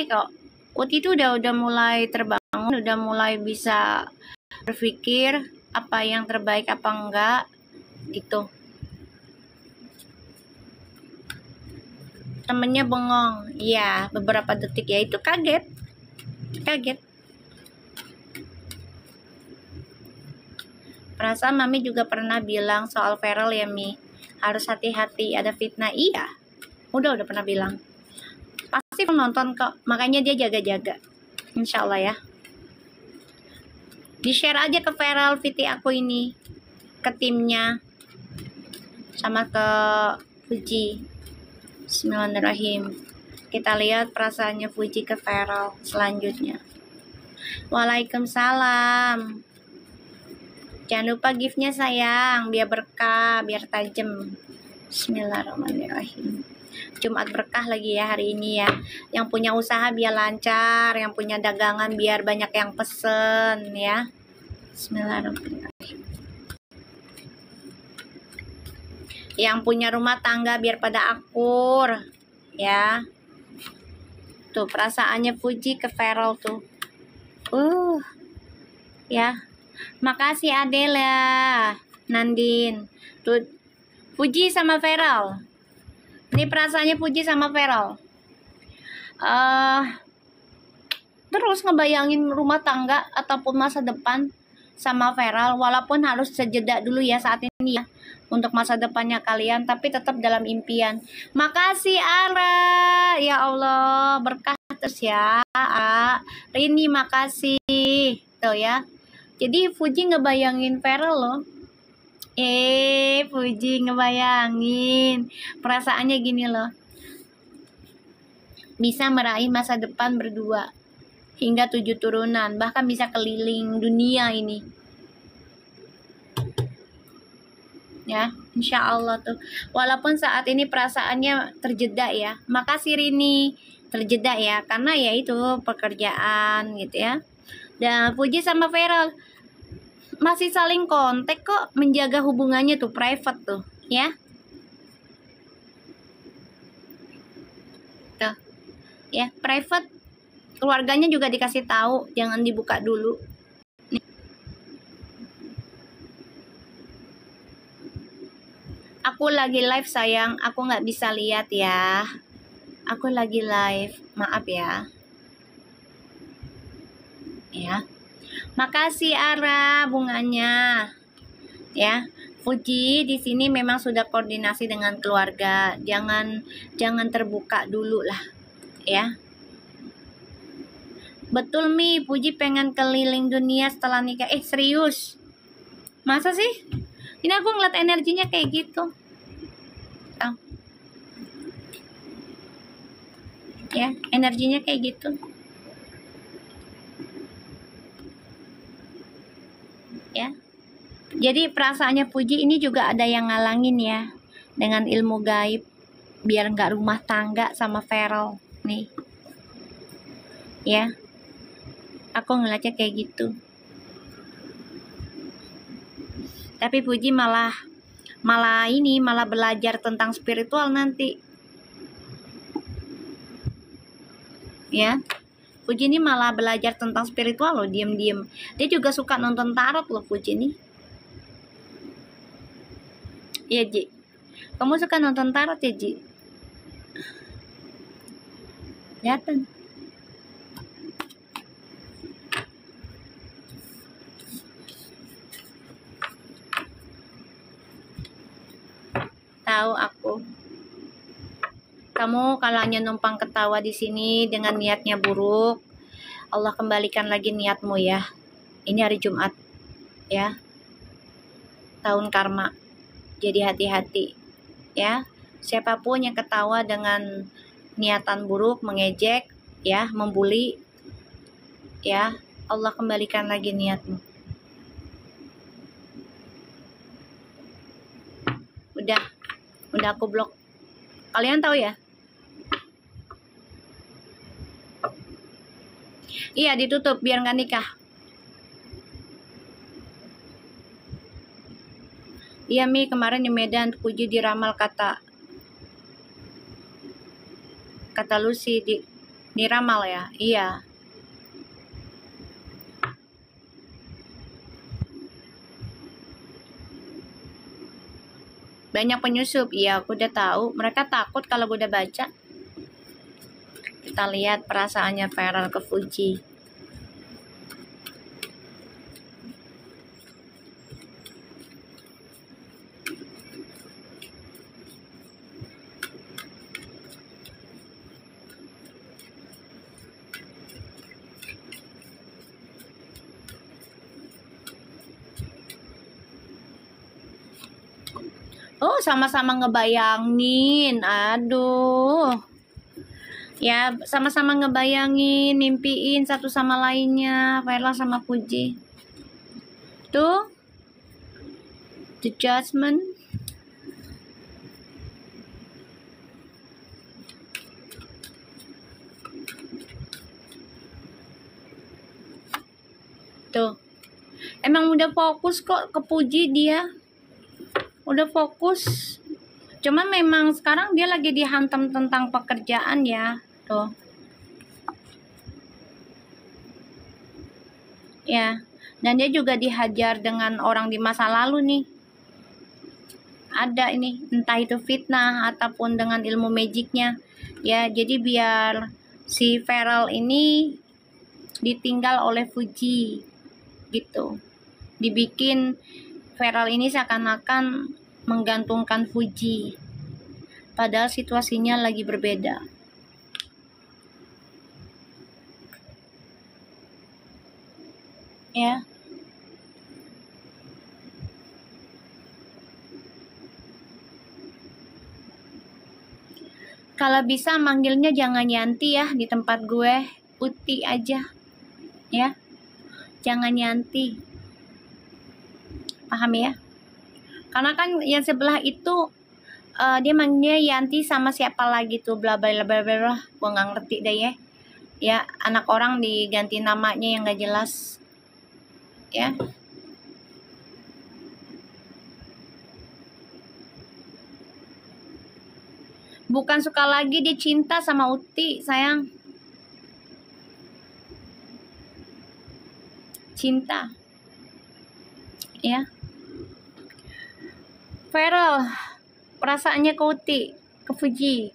kok. Uti itu udah mulai terbangun, udah mulai bisa berpikir apa yang terbaik apa enggak gitu. Temennya bengong, iya beberapa detik ya, itu kaget. Perasaan Mami juga pernah bilang soal Feral ya Mi, harus hati-hati ada fitnah. Iya, udah pernah bilang, pasti penonton kok, makanya dia jaga-jaga, insya Allah ya. Di-share aja ke viral VT aku ini, ke timnya, sama ke Fuji. Bismillahirrahmanirrahim. Kita lihat perasaannya Fuji ke viral selanjutnya. Waalaikumsalam. Jangan lupa giftnya sayang, biar berkah, biar tajam. Bismillahirrahmanirrahim. Jumat berkah lagi ya hari ini ya. Yang punya usaha biar lancar, yang punya dagangan biar banyak yang pesen ya. Bismillahirrahmanirrahim. Yang punya rumah tangga biar pada akur ya. Tuh perasaannya Fuji ke viral tuh. Ya. Makasih Adela, Nandin. Tuh Fuji sama viral. Ini perasaannya Fuji sama viral. Terus ngebayangin rumah tangga ataupun masa depan sama viral, walaupun harus sejeda dulu ya saat ini ya untuk masa depannya kalian, tapi tetap dalam impian. Makasih Ara, ya Allah berkah terus ya. Rini makasih tuh ya. Jadi Fuji ngebayangin viral loh. Fuji ngebayangin perasaannya gini loh, bisa meraih masa depan berdua hingga 7 turunan, bahkan bisa keliling dunia ini ya, insya Allah tuh. Walaupun saat ini perasaannya terjeda ya. Makasih Rini, terjeda ya karena ya itu pekerjaan gitu ya. Dan Fuji sama Feral masih saling kontak kok, menjaga hubungannya tuh private tuh ya. Tuh ya, private. Keluarganya juga dikasih tahu, jangan dibuka dulu. Aku lagi live sayang, aku nggak bisa lihat ya. Aku lagi live, maaf ya. Ya. Makasih Ara bunganya. Ya. Fuji di sini memang sudah koordinasi dengan keluarga. Jangan terbuka dulu lah, ya. Betul Mi, Fuji pengen keliling dunia setelah nikah. Serius? Masa sih? Ini aku ngeliat energinya kayak gitu. Oh. Ya, energinya kayak gitu. Ya. Jadi perasaannya Fuji ini juga ada yang ngalangin ya. Dengan ilmu gaib. Biar nggak rumah tangga sama Feral. Nih. Ya. Aku ngeliatnya kayak gitu. Tapi Fuji malah belajar tentang spiritual nanti. Ya. Fuji ini malah belajar tentang spiritual loh, diam-diam. Dia juga suka nonton tarot loh Fuji ini. Iya Ji. Kamu suka nonton tarot ya Ji? Kelihatan. Tahu aku. Kamu kalau hanya numpang ketawa di sini dengan niatnya buruk, Allah kembalikan lagi niatmu ya. Ini hari Jumat ya. Tahun karma. Jadi hati-hati ya. Siapapun yang ketawa dengan niatan buruk, mengejek ya, membuli ya, Allah kembalikan lagi niatmu. Udah aku blok. Kalian tahu ya? Iya, ditutup biar nggak nikah. Iya Mi, kemarin di Medan Fuji diramal kata Lucy diramal ya. Iya. Banyak penyusup. Iya, aku udah tahu. Mereka takut kalau gue udah baca. Kita lihat perasaannya Feral ke Fuji. Oh, sama-sama ngebayangin. Aduh. Ya, sama-sama ngebayangin, mimpiin satu sama lainnya, Verla sama Puji. Tuh, the judgment. Tuh. Emang udah fokus kok ke Puji dia. Udah fokus. Cuman memang sekarang dia lagi dihantam tentang pekerjaan ya. Tuh. Ya. Dan dia juga dihajar dengan orang di masa lalu nih. Ada ini, entah itu fitnah ataupun dengan ilmu magicnya. Ya, jadi biar si Feral ini ditinggal oleh Fuji. Gitu. Dibikin Feral ini seakan-akan menggantungkan Fuji. Padahal situasinya lagi berbeda. Ya. Kalau bisa manggilnya jangan Yanti ya di tempat gue, Uti aja. Ya. Jangan Yanti. Paham ya? Karena kan yang sebelah itu dia manggilnya Yanti sama siapa lagi tuh bla bla bla bla bla. Gue nggak ngerti deh ya. Ya, anak orang diganti namanya yang gak jelas. Ya. Bukan suka lagi, dia cinta sama Uti, sayang. Cinta. Ya. Feral, perasaannya ke Uti, ke Fuji.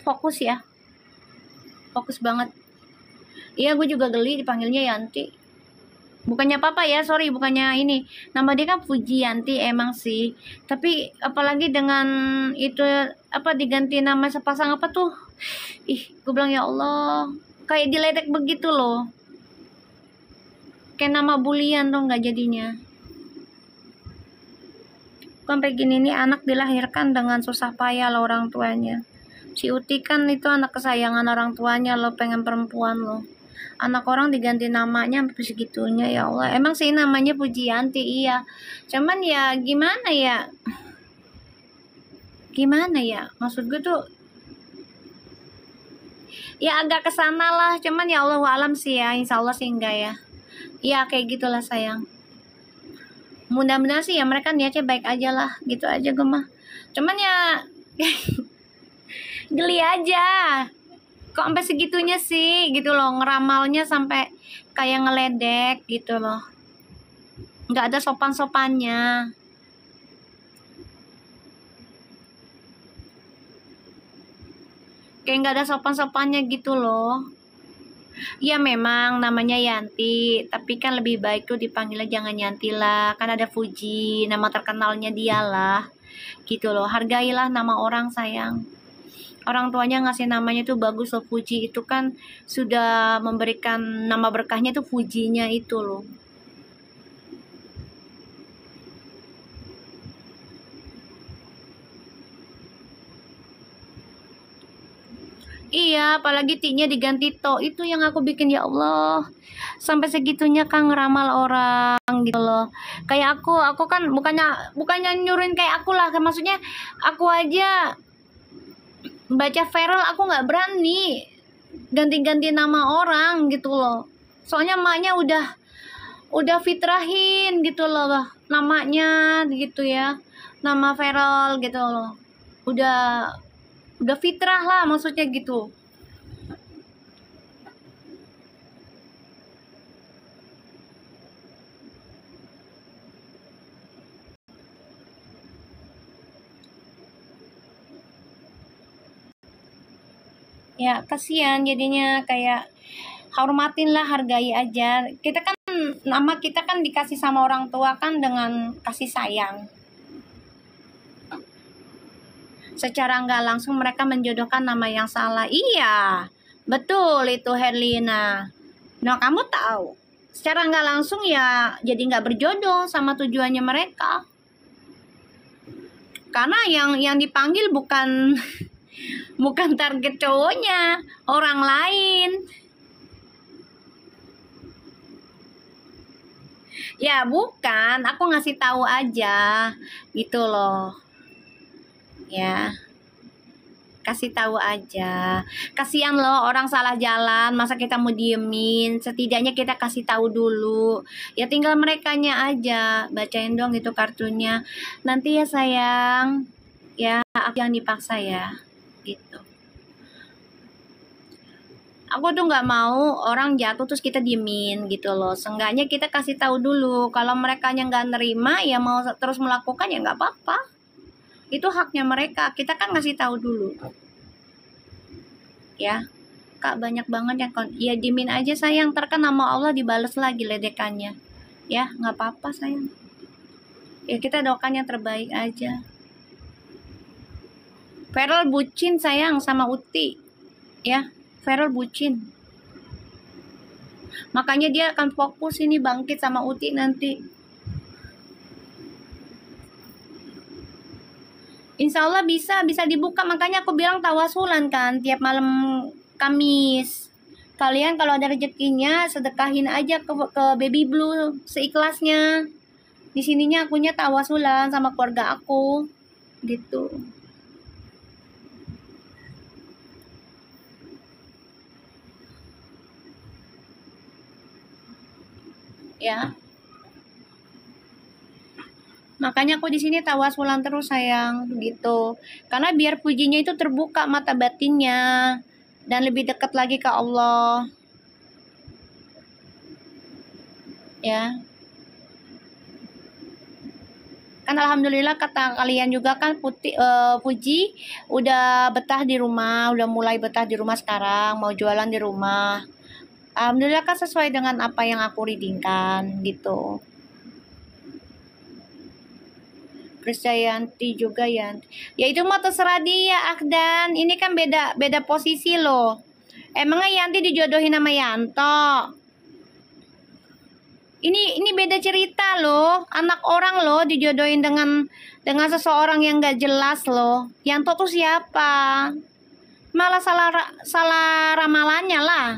Fokus ya. Fokus banget. Iya, gue juga geli dipanggilnya Yanti. Bukannya apa-apa ya, sorry, bukannya ini. Nama dia kan Fuji Yanti emang sih. Tapi apalagi dengan itu apa diganti nama sepasang apa tuh? Ih, gue bilang ya Allah, kayak diledek begitu loh. Kayak nama bulian tuh nggak jadinya. Sampai gini nih anak dilahirkan dengan susah payah loh orang tuanya. Si Uti kan itu anak kesayangan orang tuanya loh, pengen perempuan loh. Anak orang diganti namanya sampai segitunya, ya Allah. Emang sih namanya Pujianti, iya. Cuman ya gimana ya? Gimana ya? Maksud gue tuh ya agak kesana lah. Cuman ya Allah alam sih ya. Insya Allah sih enggak ya. Iya kayak gitulah sayang. Mudah-mudahan sih ya mereka niatnya baik aja lah. Gitu aja gue mah. Cuman ya geli aja. Kok sampai segitunya sih gitu loh, ngeramalnya sampai kayak ngeledek gitu loh, nggak ada sopan-sopannya. Kayak nggak ada sopan-sopannya gitu loh. Ya memang namanya Yanti, tapi kan lebih baik tuh dipanggilnya jangan Yanti lah, kan ada Fuji, nama terkenalnya dia lah gitu loh. Hargailah nama orang sayang. Orang tuanya ngasih namanya tuh bagus loh, Fuji itu kan sudah memberikan nama berkahnya tuh Fujinya itu loh. Iya, apalagi T-nya diganti To, itu yang aku bikin ya Allah. Sampai segitunya kan ngeramal orang gitu loh. Kayak aku kan bukannya nyuruhin kayak aku lah, maksudnya aku aja baca Feral aku nggak berani ganti-ganti nama orang gitu loh. Soalnya emaknya udah fitrahin gitu loh namanya gitu ya. Nama Feral gitu loh. Udah fitrah lah maksudnya gitu. Ya kasihan jadinya, kayak hormatin lah, hargai aja. Kita kan nama kita kan dikasih sama orang tua kan dengan kasih sayang. Secara nggak langsung mereka menjodohkan nama yang salah. Iya, betul itu Herlina. Nah kamu tahu, secara nggak langsung ya jadi nggak berjodoh sama tujuannya mereka. Karena yang dipanggil bukan bukan target cowoknya, orang lain. Ya bukan, aku ngasih tahu aja gitu loh. Ya, kasih tahu aja. Kasihan loh orang salah jalan, masa kita mau diemin? Setidaknya kita kasih tahu dulu. Ya tinggal merekanya aja, bacain dong itu kartunya. Nanti ya sayang, ya aku yang dipaksa ya, gitu. Aku tuh nggak mau orang jatuh terus kita diemin gitu loh. Seenggaknya kita kasih tahu dulu. Kalau mereka yang nggak nerima ya mau terus melakukan ya nggak apa-apa. Itu haknya mereka. Kita kan ngasih tahu dulu. Ya, Kak banyak banget yang ya diemin aja sayang. Ntar kan nama Allah dibales lagi ledekannya. Ya nggak apa-apa sayang. Ya kita doakan yang terbaik aja. Feral bucin sayang sama Uti. Ya. Feral bucin. Makanya dia akan fokus ini bangkit sama Uti nanti. Insya Allah bisa dibuka. Makanya aku bilang tawasulan kan tiap malam Kamis. Kalian kalau ada rezekinya sedekahin aja ke Baby Blue seikhlasnya. Di sininya akunya tawasulan sama keluarga aku. Gitu. Ya. Makanya aku di sini tawasulan terus sayang, gitu. Karena biar pujinya itu terbuka mata batinnya dan lebih dekat lagi ke Allah. Ya. Kan alhamdulillah kata kalian juga kan Puji udah betah di rumah, udah mulai betah di rumah sekarang, mau jualan di rumah. Alhamdulillah kan sesuai dengan apa yang aku readingkan gitu. Krisdayanti juga ya. Ya itu mah terserah dia, Akdan. Ini kan beda posisi loh. Emangnya Yanti dijodohin sama Yanto? Ini beda cerita loh. Anak orang loh dijodohin dengan seseorang yang gak jelas loh. Yanto tuh siapa? Malah salah ramalannya lah.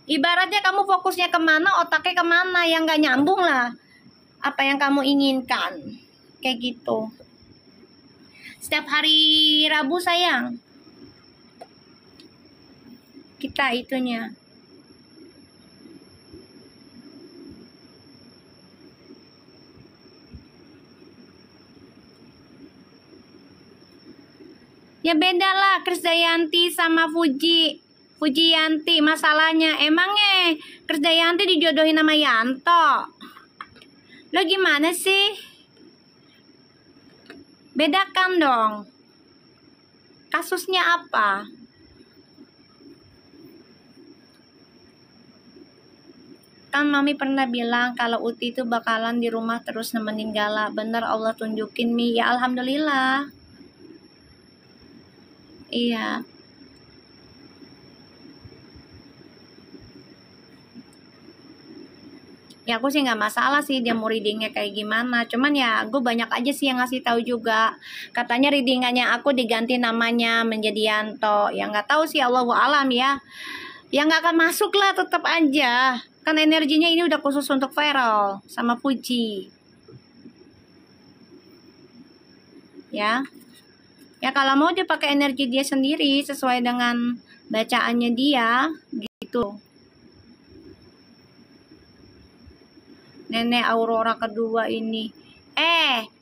Ibaratnya kamu fokusnya kemana, otaknya kemana, yang gak nyambung lah. Apa yang kamu inginkan. Kayak gitu. Setiap hari Rabu sayang. Kita itunya. Ya beda lah Krisdayanti sama Fujiyanti. Masalahnya emangnya Krisdayanti dijodohin sama Yanto. Lo gimana sih? Bedakan dong. Kasusnya apa? Kan Mami pernah bilang kalau Uti itu bakalan di rumah terus nemenin Gala. Bener Allah tunjukin Mi. Ya alhamdulillah. Iya. Ya aku sih nggak masalah sih dia mau readingnya kayak gimana. Cuman ya gue banyak aja sih yang ngasih tahu juga. Katanya readingannya aku diganti namanya menjadi Yanto. Ya nggak tahu sih Allahu alam ya. Ya nggak akan masuk lah tetap aja. Kan energinya ini udah khusus untuk Feral sama Puji. Ya. Ya kalau mau dia pakai energi dia sendiri sesuai dengan bacaannya dia gitu. Nenek Aurora kedua ini.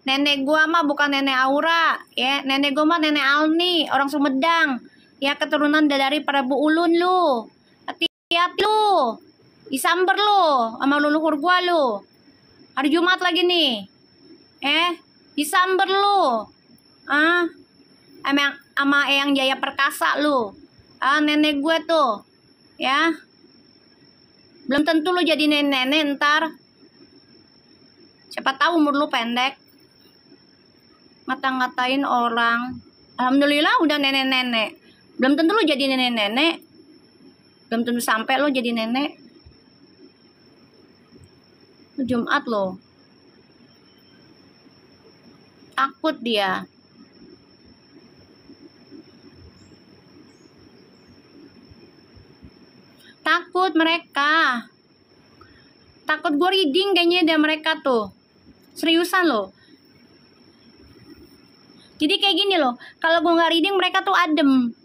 Nenek gua mah bukan nenek Aura, ya. Nenek gua mah nenek Alni, orang Sumedang. Ya keturunan dari Prabu Ulun lu. Hati-hati lu. Disamber lu sama leluhur gua lu. Hari Jumat lagi nih. Disamber lu. Sama Eyang Jaya Perkasa lu. Nenek gue tuh. Ya. Belum tentu lu jadi nenek ntar. Siapa tahu umur lu pendek. Ngata-ngatain orang. Alhamdulillah udah nenek-nenek. Belum tentu lu jadi nenek-nenek. Belum tentu sampai lu jadi nenek. Jumat lo. Takut dia. Takut mereka. Takut gue reading kayaknya dia mereka tuh. Seriusan loh. Jadi kayak gini loh. Kalau gue nggak reading mereka tuh adem.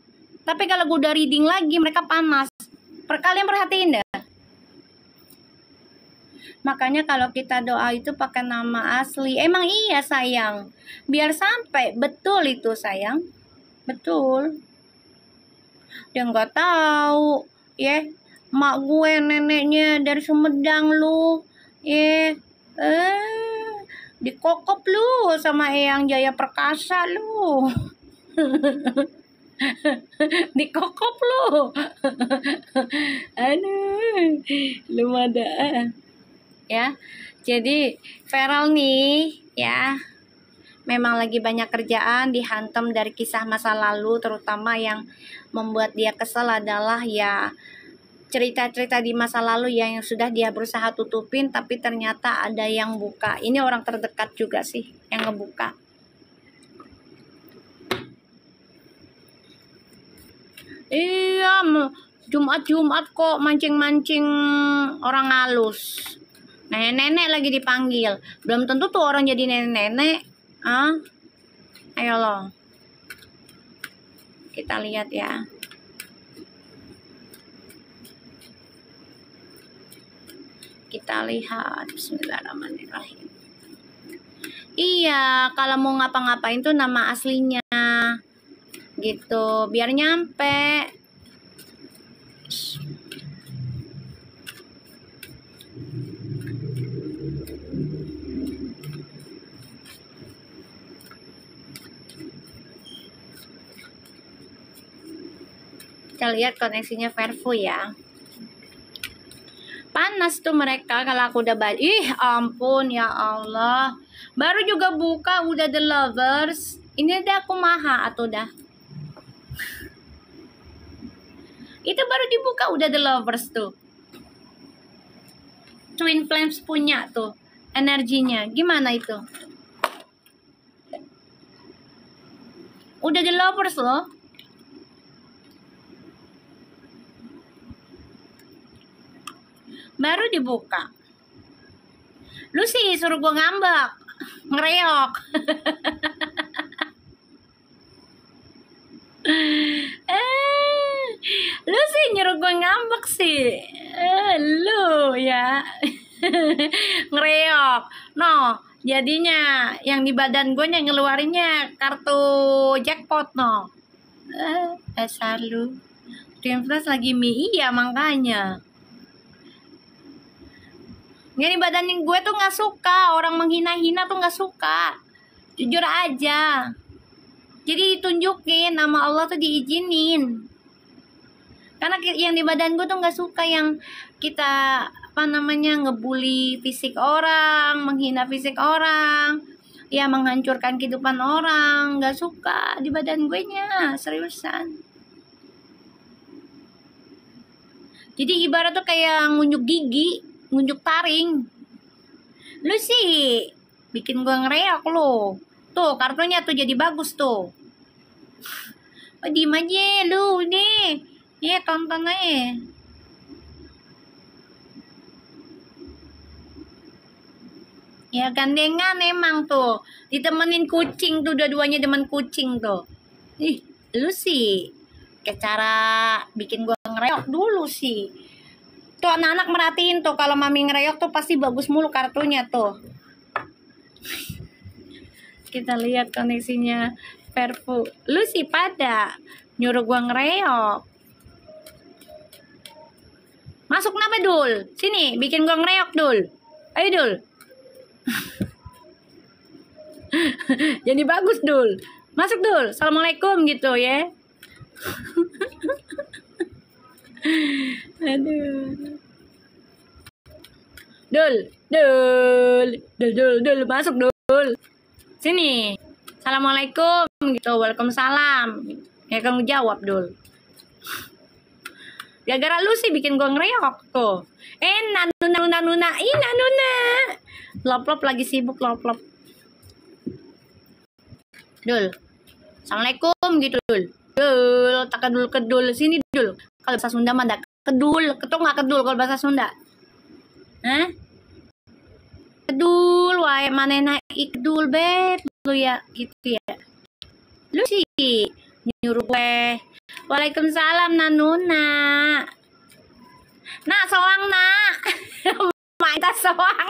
Tapi kalau gue udah reading lagi mereka panas. Kalian perhatiin deh. Makanya kalau kita doa itu pakai nama asli. Emang iya sayang. Biar sampai. Betul itu sayang. Betul. Dia nggak tahu. Ya. Mak gue neneknya dari Sumedang lu. Ya. Dikokop lu sama Eyang Jaya Perkasa lu. Dikokop lu. Aduh. Lu ada. Ya. Jadi Feral nih ya. Memang lagi banyak kerjaan, dihantam dari kisah masa lalu, terutama yang membuat dia kesel adalah ya cerita-cerita di masa lalu yang sudah dia berusaha tutupin, tapi ternyata ada yang buka. Ini orang terdekat juga sih yang ngebuka. Iya, Jumat-Jumat kok mancing-mancing orang halus. Nenek-nenek lagi dipanggil. Belum tentu tuh orang jadi nenek-nenek. Ayo loh. Kita lihat ya. Kita lihat. Bismillahirrahmanirrahim. Iya, kalau mau ngapa-ngapain tuh nama aslinya. Gitu, biar nyampe. Kita lihat koneksinya Verfu ya. Panas tuh mereka kalau aku udah balik. Ih ampun ya Allah. Baru juga buka udah The Lovers. Ini udah aku maha atau udah. Itu baru dibuka udah The Lovers tuh. Twin Flames punya tuh energinya. Gimana itu? Udah The Lovers loh. Baru dibuka. Lu sih suruh gue ngambek, ngereok. Lu sih nyuruh gue ngambek sih. Lu ya. Ngereok. No, jadinya yang di badan gue yang ngeluarinnya kartu jackpot no. Dasar lu. Twin Flash lagi mie, iya makanya. Yang di badan gue tuh gak suka. Orang menghina-hina tuh gak suka. Jujur aja. Jadi ditunjukin nama Allah tuh diizinin. Karena yang di badan gue tuh gak suka yang kita ngebully fisik orang, menghina fisik orang, ya menghancurkan kehidupan orang. Gak suka di badan gue nya, seriusan. Jadi ibarat tuh kayak ngunjuk gigi, ngunjuk taring. Lu sih bikin gua ngereok lu. Tuh kartunya tuh jadi bagus tuh. Oh, diem aja lu nih. Ya tonton aja. Ya gandengan emang tuh. Ditemenin kucing tuh, dua-duanya demen kucing tuh. Ih, lu sih kayak cara bikin gua ngereok dulu sih. Tuh anak-anak merhatiin tuh kalau mami ngereok tuh pasti bagus mulu kartunya tuh. Kita lihat koneksinya Verfu. Lu sih pada nyuruh gua ngereok. Masuk kenapa Dul? Sini bikin gua ngereok Dul. Ayo Dul. Jadi bagus Dul. Masuk Dul. Assalamualaikum gitu ya. Aduh. Dul, masuk Dul. Sini. Assalamualaikum gitu. Waalaikumsalam. Ya kamu jawab Dul. Gara-gara lu sih bikin gua ngereok tuh. Nuna. Ih, Nuna. Lop lagi sibuk lop. Dul. Assalamualaikum gitu Dul. Dul, tak kedul sini Dul. Kalau bahasa Sunda mah ndak kedul, ketok nggak kedul kalau bahasa Sunda. Hah? Kedul, wae manehna ikdul bet lu ya gitu ya. Lu sih nyuruh gue. Waalaikumsalam Nanuna. Nak soang nak. Maita soang.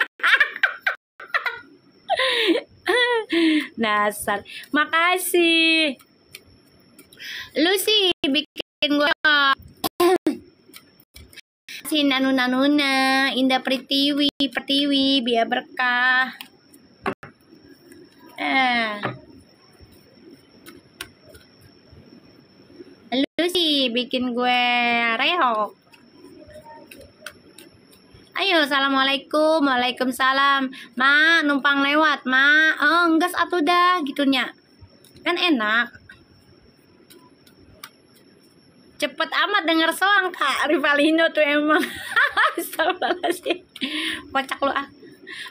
Dasar. Makasih. Lu sih bikin gue si Nanuna, Indah Pertiwi biar berkah. Lu sih bikin gue reok. Ayo, assalamualaikum, waalaikumsalam. Ma, numpang lewat, ma. Oh, enggak atuh dah, gitunya. Kan enak. Cepet amat denger soang Kak Rivalino tuh emang. Astagfirullahaladzim. Kocak lu ah.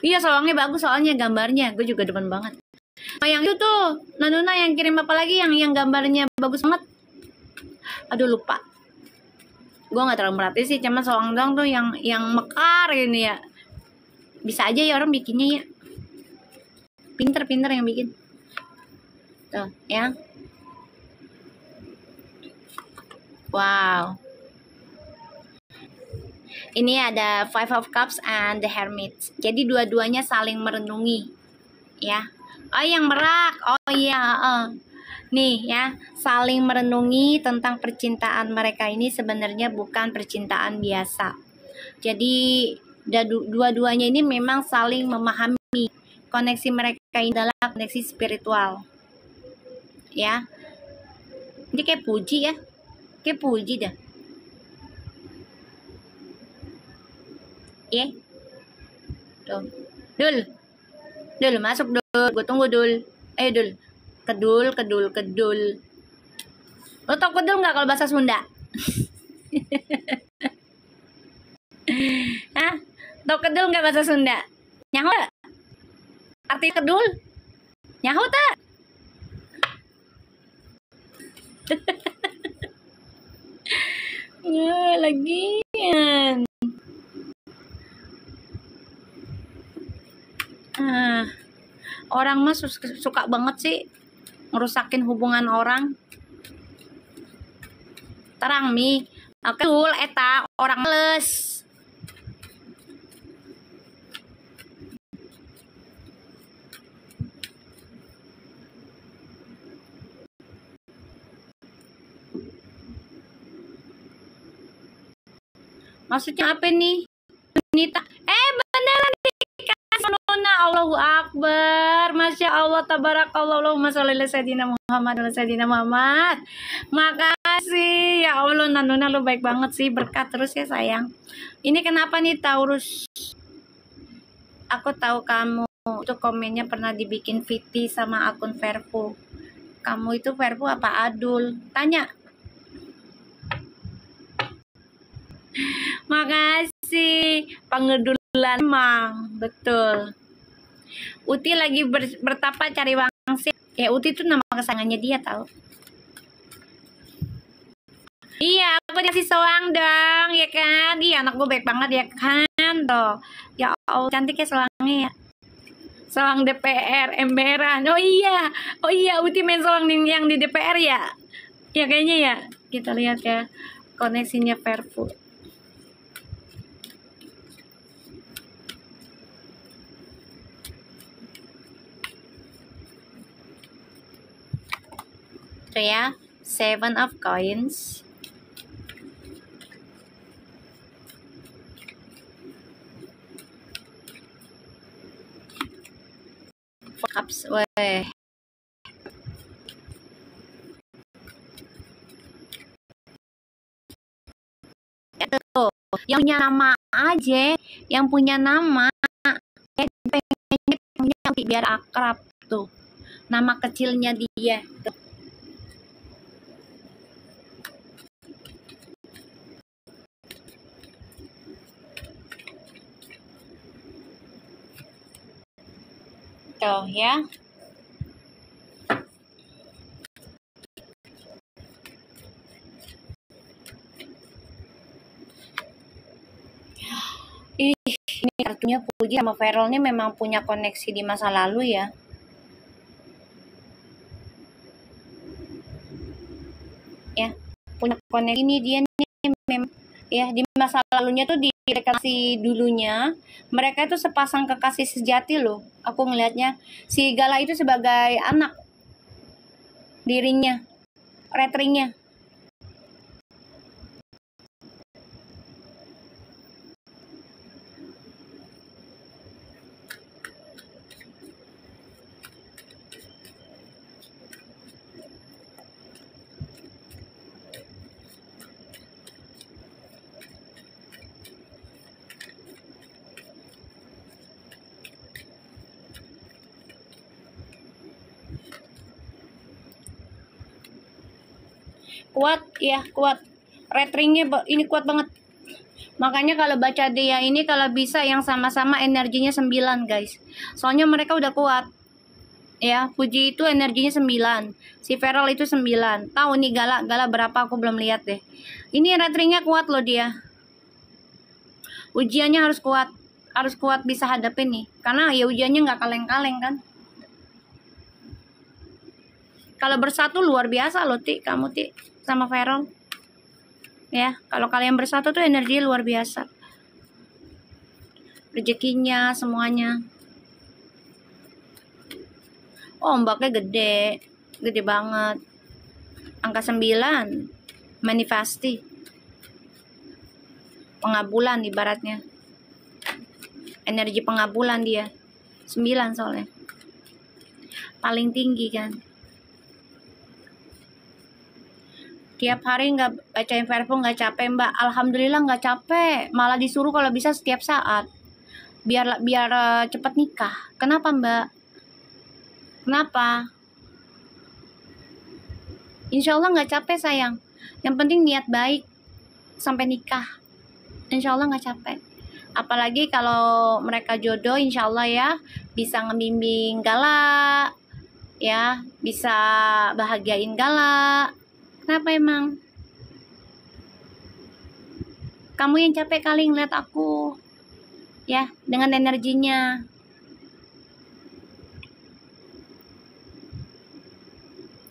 Iya, soangnya bagus soalnya gambarnya. Gue juga demen banget. Oh, yang itu tuh, Nanuna yang kirim apa lagi yang gambarnya bagus banget. Aduh, lupa. Gue nggak terlalu merhati sih, cuma soang doang tuh yang mekar ini ya. Bisa aja ya orang bikinnya ya. Pinter yang bikin. Tuh, ya. Wow. Ini ada Five of Cups and the Hermit. Jadi dua-duanya saling merenungi. Ya. Oh, yang merak. Oh iya, nih ya, saling merenungi tentang percintaan mereka ini sebenarnya bukan percintaan biasa. Jadi dua-duanya ini memang saling memahami koneksi mereka ini adalah koneksi spiritual. Ya. Ini kayak puji ya. Kayak puji dah. Ya. Tuh. Dul, masuk Dul. Gue tunggu Dul. Dul. Kedul. Lo tau kedul nggak kalau bahasa Sunda? Hah? Tau kedul nggak bahasa Sunda? Nyaho? Arti kedul? Nyaho tak? Lagian. Orang mah suka banget sih ngerusakin hubungan orang. Terang mi, kedul eta orang males. Maksudnya apa nih? Nita, beneran dikasih Nona. Allahu Akbar, Masya Allah, tabarakallah, Allahumma sholli ala sayyidina Muhammad wa sayyidina Muhammad. Makasih ya Allah, Nona lu baik banget sih, berkat terus ya sayang. Ini kenapa nih Taurus? Aku tahu kamu itu komennya pernah dibikin Viti sama akun Verpu. Kamu itu Verpu apa Adul? Tanya. Makasih, pengedulan emang, betul. Uti lagi bertapa cari wangsit. Ya Uti tuh nama kesayangannya dia tahu. Iya, aku dikasih soang dong, ya kan? Iya, anak gue baik banget ya kan, tuh. Ya Allah, cantik ya soangnya ya. Soang DPR, emberan. Oh iya, Uti main soang yang di DPR ya. Ya kayaknya ya. Kita lihat ya koneksinya Verfu. Tuh ya, 7 of Coins. Cups, weh. Tuh, yang punya nama aja, yang punya nama, pengennya biar akrab tuh. Nama kecilnya dia. Tuh. Tuh ya. punya Puji sama Feral ini memang punya koneksi di masa lalu ya. Ya, punya koneksi ini dia nih memang ya di masa lalunya tuh di rekreasi dulunya mereka itu sepasang kekasih sejati loh. Aku ngelihatnya si Gala itu sebagai anak dirinya, retringnya. Kuat ya, kuat. Retringnya ini kuat banget. Makanya kalau baca dia ini kalau bisa yang sama-sama energinya 9 guys. Soalnya mereka udah kuat. Ya, Puji itu energinya 9. Si Feral itu 9. Tahu nih Gala berapa aku belum lihat deh. Ini retringnya kuat loh dia. Ujiannya harus kuat. Harus kuat bisa hadapin nih. Karena ya ujiannya nggak kaleng-kaleng kan. Kalau bersatu luar biasa loh Ti, kamu Ti sama Feral. Ya, kalau kalian bersatu tuh energi luar biasa. Rezekinya semuanya. Oh, ombaknya gede banget. Angka 9, manifesti. Pengabulan ibaratnya. Energi pengabulan dia. 9 soalnya. Paling tinggi kan. Tiap hari nggak bacain verbum nggak capek mbak. Alhamdulillah nggak capek. Malah disuruh kalau bisa setiap saat. Biar cepat nikah. Kenapa mbak? Kenapa? Insya Allah nggak capek sayang. Yang penting niat baik sampai nikah. Insya Allah nggak capek. Apalagi kalau mereka jodoh, insya Allah ya bisa ngebimbing Gala, ya bisa bahagiain Gala. Kenapa emang? Kamu yang capek kali ngeliat aku, ya dengan energinya.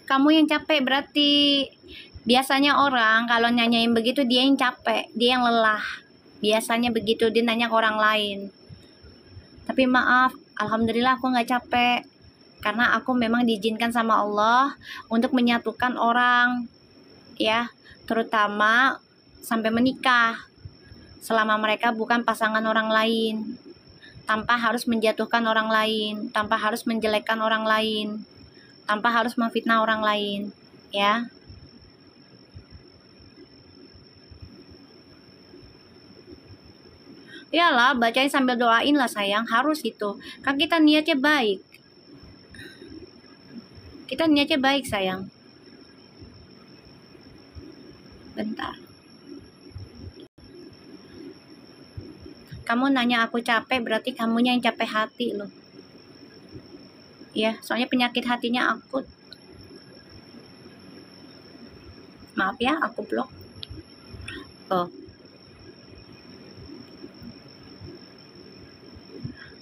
Kamu yang capek berarti. Biasanya orang kalau nyanyain begitu dia yang capek, dia yang lelah. Biasanya begitu, dia nanya ke orang lain. Tapi maaf, alhamdulillah aku nggak capek. Karena aku memang diizinkan sama Allah untuk menyatukan orang, ya, terutama sampai menikah. Selama mereka bukan pasangan orang lain, tanpa harus menjatuhkan orang lain, tanpa harus menjelekkan orang lain, tanpa harus memfitnah orang lain, ya. Iyalah, bacain sambil doain lah sayang, harus itu. Kan kita niatnya baik. Kita niatnya baik sayang. Bentar. Kamu nanya aku capek, berarti kamunya yang capek hati loh. Ya, soalnya penyakit hatinya akut. Maaf ya, aku blok. Oh.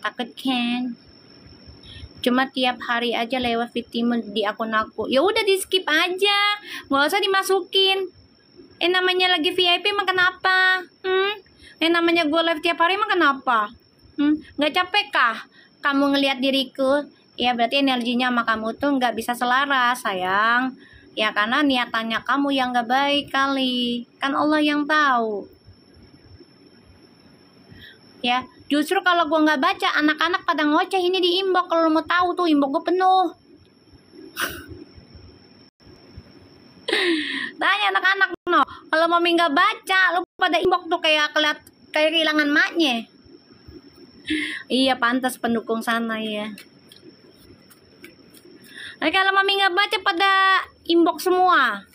Takut kan? Cuma tiap hari aja lewat vitamin di akun aku. Ya udah di skip aja, nggak usah dimasukin. Namanya lagi VIP emang kenapa? Namanya gue live tiap hari emang kenapa? Nggak capek kah kamu ngelihat diriku? Ya berarti energinya sama kamu tuh nggak bisa selaras sayang. Ya karena niatannya kamu yang nggak baik kali. Kan Allah yang tahu. Ya, justru kalau gue nggak baca, anak-anak pada ngoceh ini di inbox. Kalau mau tahu tuh inbox gue penuh. Tanya anak-anak no, kalau mami nggak baca, lu pada inbox tuh kayak kehilangan maknya. Iya pantas pendukung sana ya. Nah, kalau mami nggak baca pada inbox semua.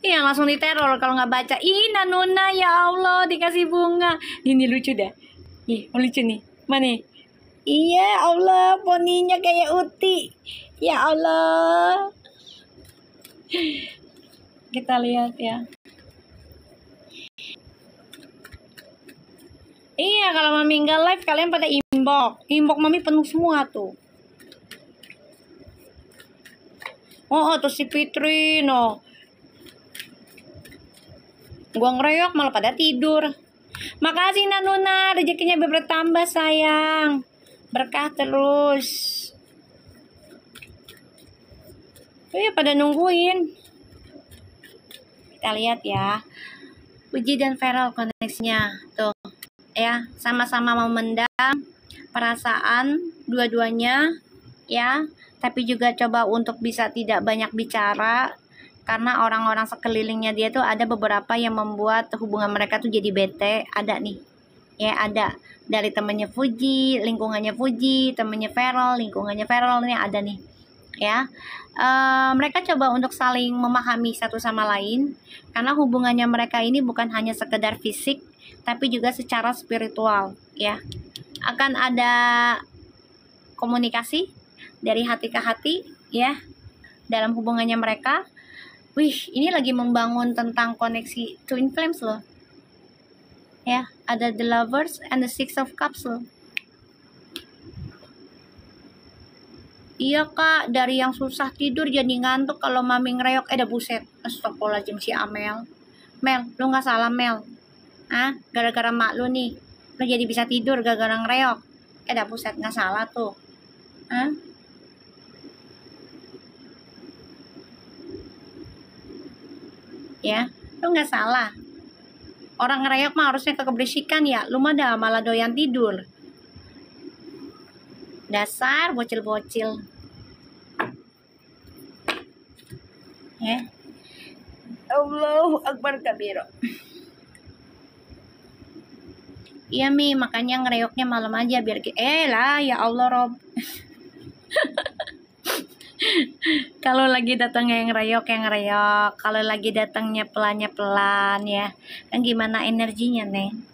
Iya langsung diteror kalau nggak baca. Ih Nanuna ya Allah dikasih bunga. Ini lucu dah. Ih lucu nih. Mana? Iya Allah poninya kayak Uti. Ya Allah. Kita lihat ya. Iya, kalau mami nggak live kalian pada inbox mami penuh semua tuh. Oh, tuh si Fitri no, gua ngereok malah pada tidur. Makasih Nanuna, rezekinya bertambah sayang, berkah terus. Oh ya, pada nungguin. Kita lihat ya, Puji dan Feral koneksinya tuh ya, sama-sama memendam perasaan dua-duanya ya, tapi juga coba untuk bisa tidak banyak bicara karena orang-orang sekelilingnya dia tuh ada beberapa yang membuat hubungan mereka tuh jadi bete. Ada nih ya, ada dari temennya Fuji, lingkungannya Fuji, temennya Feral, lingkungannya Feral nih ada nih ya. Mereka coba untuk saling memahami satu sama lain karena hubungannya mereka ini bukan hanya sekedar fisik tapi juga secara spiritual ya. Akan ada komunikasi dari hati ke hati ya dalam hubungannya mereka. Wih, ini lagi membangun tentang koneksi twin flames loh ya. Ada the lovers and the six of cups loh. Iya kak, dari yang susah tidur jadi ngantuk kalau mami ngereok. Dah buset, astagfirullahaladzim si Amel. Mel, lu gak salah Mel. Gara-gara mak lu nih, lu jadi bisa tidur gara-gara ngereok. Dah buset, gak salah tuh. Ya, lu gak salah. Orang ngereok mah harusnya keberisikan ya. Lu mah dah malah doyan tidur. Dasar bocil-bocil. Ya. Allahu Akbar kabiro. Iya Mi, makanya ngereoknya malam aja biar lah ya Allah Rob. Kalau lagi datangnya yang ngereok, kalau lagi datangnya pelan ya. Kan gimana energinya nih?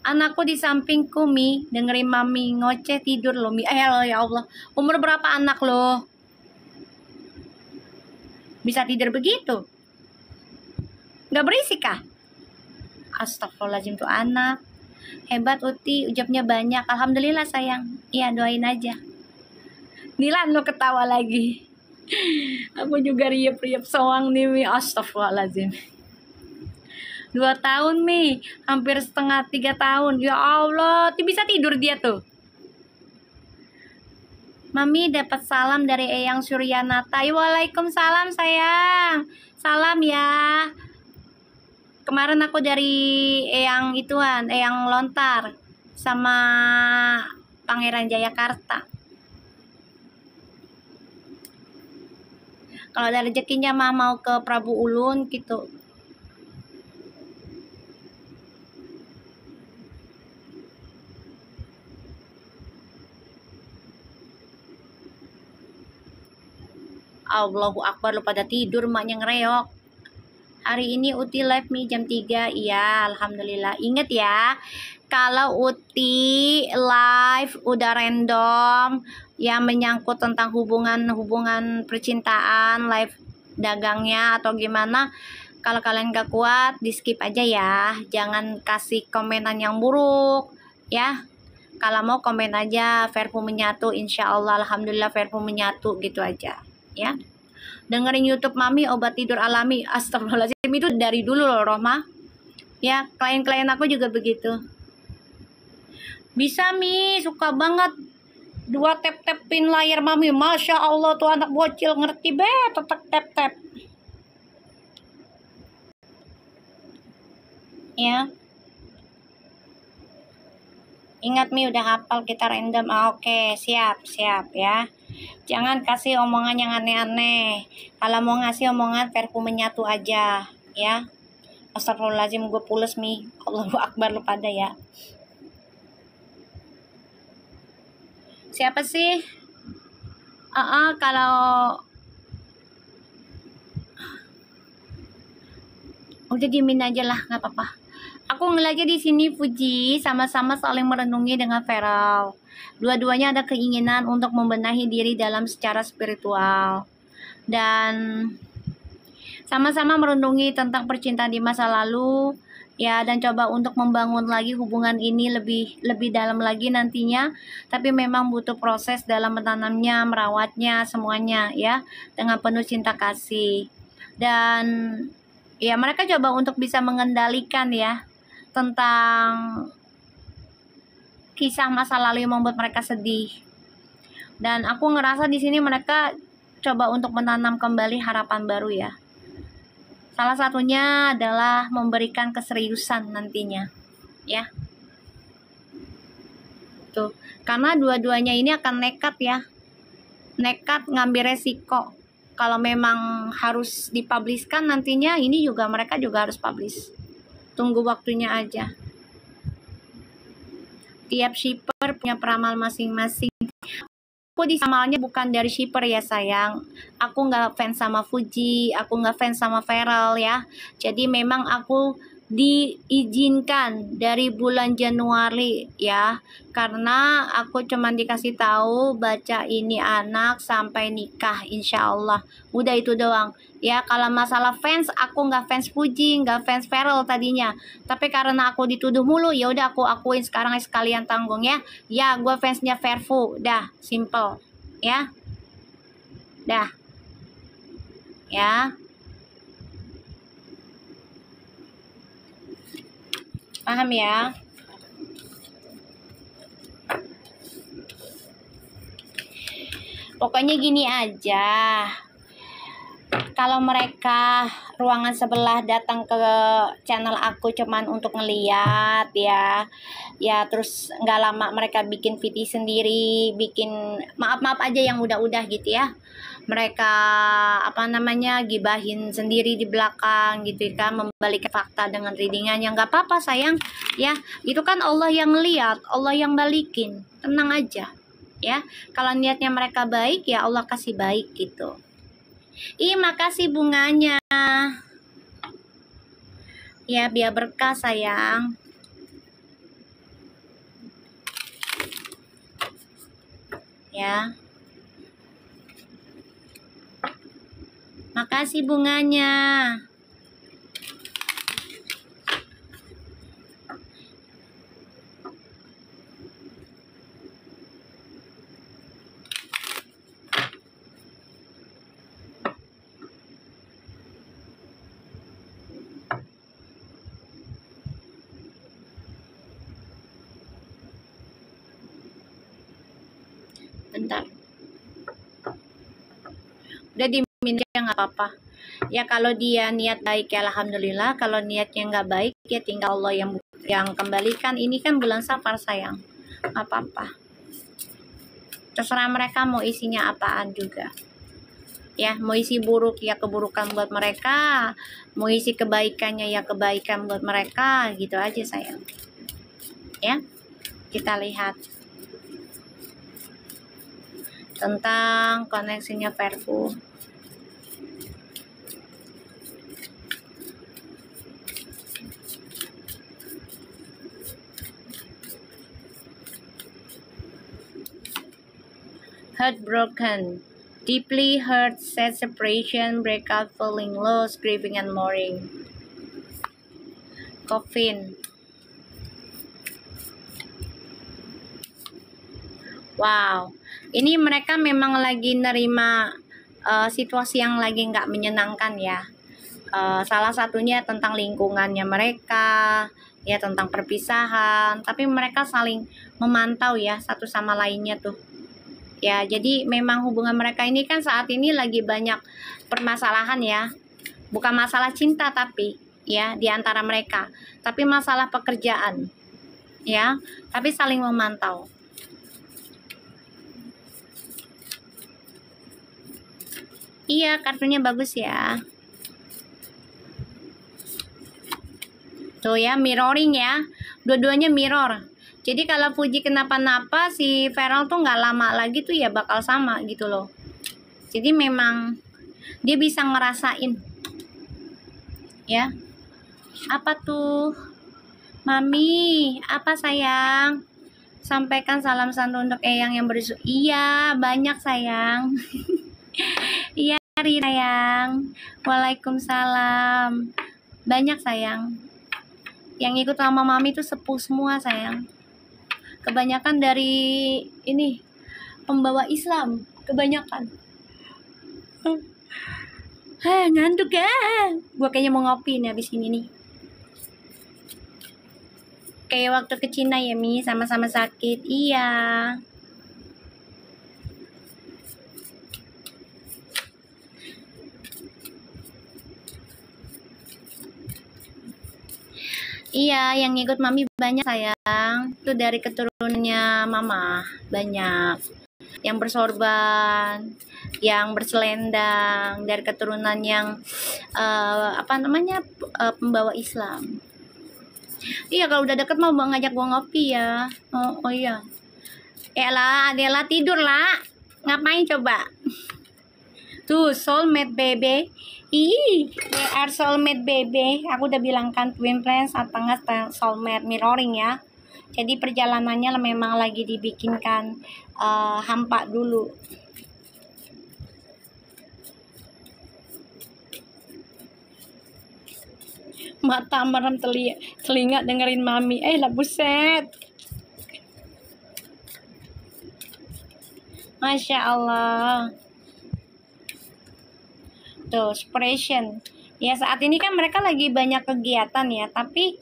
Anakku di sampingku Mi, dengerin mami ngoceh tidur loh Mi. Ya Allah, umur berapa anak lo? Bisa tidur begitu? Gak berisik kah? Astagfirullahaladzim tuh anak. Hebat Uti, ujabnya banyak. Alhamdulillah sayang. Iya, doain aja. Nilan lo ketawa lagi. Aku juga riap-riap soang nih Mi. Astagfirullahaladzim. 2 tahun Mi, hampir setengah 3 tahun. Ya Allah, bisa tidur dia tuh. Mami dapat salam dari Eyang Suryanata. Waalaikumsalam sayang. Salam ya. Kemarin aku dari Eyang Eyang Lontar sama Pangeran Jayakarta. Kalau ada rezekinya mah mau ke Prabu Ulun gitu. Allahu Akbar, lu pada tidur, maknya ngereok. Hari ini Uti live Mi jam 3. Iya, alhamdulillah. Ingat ya, kalau Uti live udah random yang menyangkut tentang hubungan percintaan, live dagangnya atau gimana, kalau kalian gak kuat di skip aja ya. Jangan kasih komenan yang buruk ya. Kalau mau komen aja Verpu menyatu, insya Allah alhamdulillah Verpu menyatu gitu aja ya. Dengerin YouTube Mami obat tidur alami. Astagfirullahaladzim, itu dari dulu loh Rohma ya. Klien-klien aku juga begitu. Bisa Mi, suka banget 2 tap-tapin layar Mami. Masya Allah tuh anak bocil ngerti tetap tap-tap ya. Ingat Mi, udah hafal kita random. Oke, siap ya. Jangan kasih omongan yang aneh-aneh. Kalau mau ngasih omongan Verpu menyatu aja ya. Astagfirullahaladzim, gue pules Mi. Allahu Akbar lu pada ya. Siapa sih? Kalau udah diemin aja lah, nggak apa-apa. Aku ngeliatnya di sini Fuji sama-sama saling merenungi dengan Feral. Dua-duanya ada keinginan untuk membenahi diri dalam secara spiritual dan sama-sama merenungi tentang percintaan di masa lalu ya, dan coba untuk membangun lagi hubungan ini lebih dalam lagi nantinya. Tapi memang butuh proses dalam menanamnya, merawatnya, semuanya ya, dengan penuh cinta kasih. Dan ya, mereka coba untuk bisa mengendalikan ya tentang kisah masa lalu yang membuat mereka sedih. Dan aku ngerasa di sini mereka coba untuk menanam kembali harapan baru ya. Salah satunya adalah memberikan keseriusan nantinya, ya. Tuh, karena dua-duanya ini akan nekat ya. Nekat ngambil resiko. Kalau memang harus dipublishkan nantinya, ini juga mereka juga harus publish. Tunggu waktunya aja. Tiap shipper punya peramal masing-masing. Aku disamalnya bukan dari shipper ya sayang. Aku nggak fans sama Fuji, aku nggak fans sama Feral ya. Jadi memang aku diizinkan dari bulan Januari ya, karena aku cuman dikasih tahu baca ini anak sampai nikah insya Allah, udah itu doang ya. Kalau masalah fans, aku nggak fans Fuji, nggak fans Feral tadinya, tapi karena aku dituduh mulu ya udah aku akuin sekarang sekalian tanggung ya. Ya, gue fansnya Verfu, dah simple ya, dah ya, paham ya. Pokoknya gini aja, kalau mereka ruangan sebelah datang ke channel aku cuman untuk ngeliat ya terus nggak lama mereka bikin VT sendiri, bikin maaf aja yang udah gitu ya, mereka gibahin sendiri di belakang gitu kan, membalikan fakta dengan readingan, yang nggak apa-apa sayang ya, itu kan Allah yang ngeliat, Allah yang balikin, tenang aja ya. Kalau niatnya mereka baik ya Allah kasih baik gitu. Ih, makasih bunganya ya, biar berkah sayang ya. Makasih bunganya. Bentar, udah dimin ya, nggak apa-apa ya. Kalau dia niat baik ya alhamdulillah, kalau niatnya nggak baik ya tinggal Allah yang kembalikan. Ini kan bulan Safar sayang, nggak apa-apa, terserah mereka mau isinya apaan juga ya. Mau isi buruk ya keburukan buat mereka, mau isi kebaikannya ya kebaikan buat mereka, gitu aja sayang ya. Kita lihat tentang koneksinya Verfu. Heartbroken, deeply hurt, sad separation, breakup, feeling lost, grieving and mourning. Coffin. Wow, ini mereka memang lagi nerima situasi yang lagi nggak menyenangkan ya. Salah satunya tentang lingkungannya mereka, ya tentang perpisahan. Tapi mereka saling memantau ya satu sama lainnya tuh. Ya, jadi memang hubungan mereka ini kan saat ini lagi banyak permasalahan ya. Bukan masalah cinta tapi ya di antara mereka, tapi masalah pekerjaan. Ya, tapi saling memantau. Iya, kartunya bagus ya. Tuh ya, mirroring ya. Dua-duanya mirror. Jadi kalau Fuji kenapa-napa, si Feral tuh nggak lama lagi tuh ya bakal sama gitu loh. Jadi memang dia bisa ngerasain. Ya. Apa tuh? Mami, apa sayang? Sampaikan salam santun untuk Eyang yang bersu. Iya, banyak sayang. Iya, sayang. Waalaikumsalam. Banyak sayang. Yang ikut sama mami itu sepuh semua sayang. Kebanyakan dari ini pembawa Islam, kebanyakan. Ngantuk ya. Gue kayaknya mau ngopi nih abis ini nih. Kayak waktu ke Cina ya Mi, sama-sama sakit. Iya. Iya, yang ngikut mami banyak sayang. Itu dari keturunannya mama banyak. Yang bersorban, yang berselendang, dari keturunan yang pembawa Islam. Iya, kalau udah deket mau ngajak gua ngopi ya. Oh iya. Elah, Adela tidur lah. Ngapain coba? Tuh, soulmate baby. Ih, they are soulmate baby. Aku udah bilang kan twin flames atau enggak soulmate mirroring ya. Jadi perjalanannya memang lagi dibikinkan hampa dulu. Mata merem, telinga dengerin mami. Lah buset. Masya Allah. Tuh, expression. Ya saat ini kan mereka lagi banyak kegiatan ya, tapi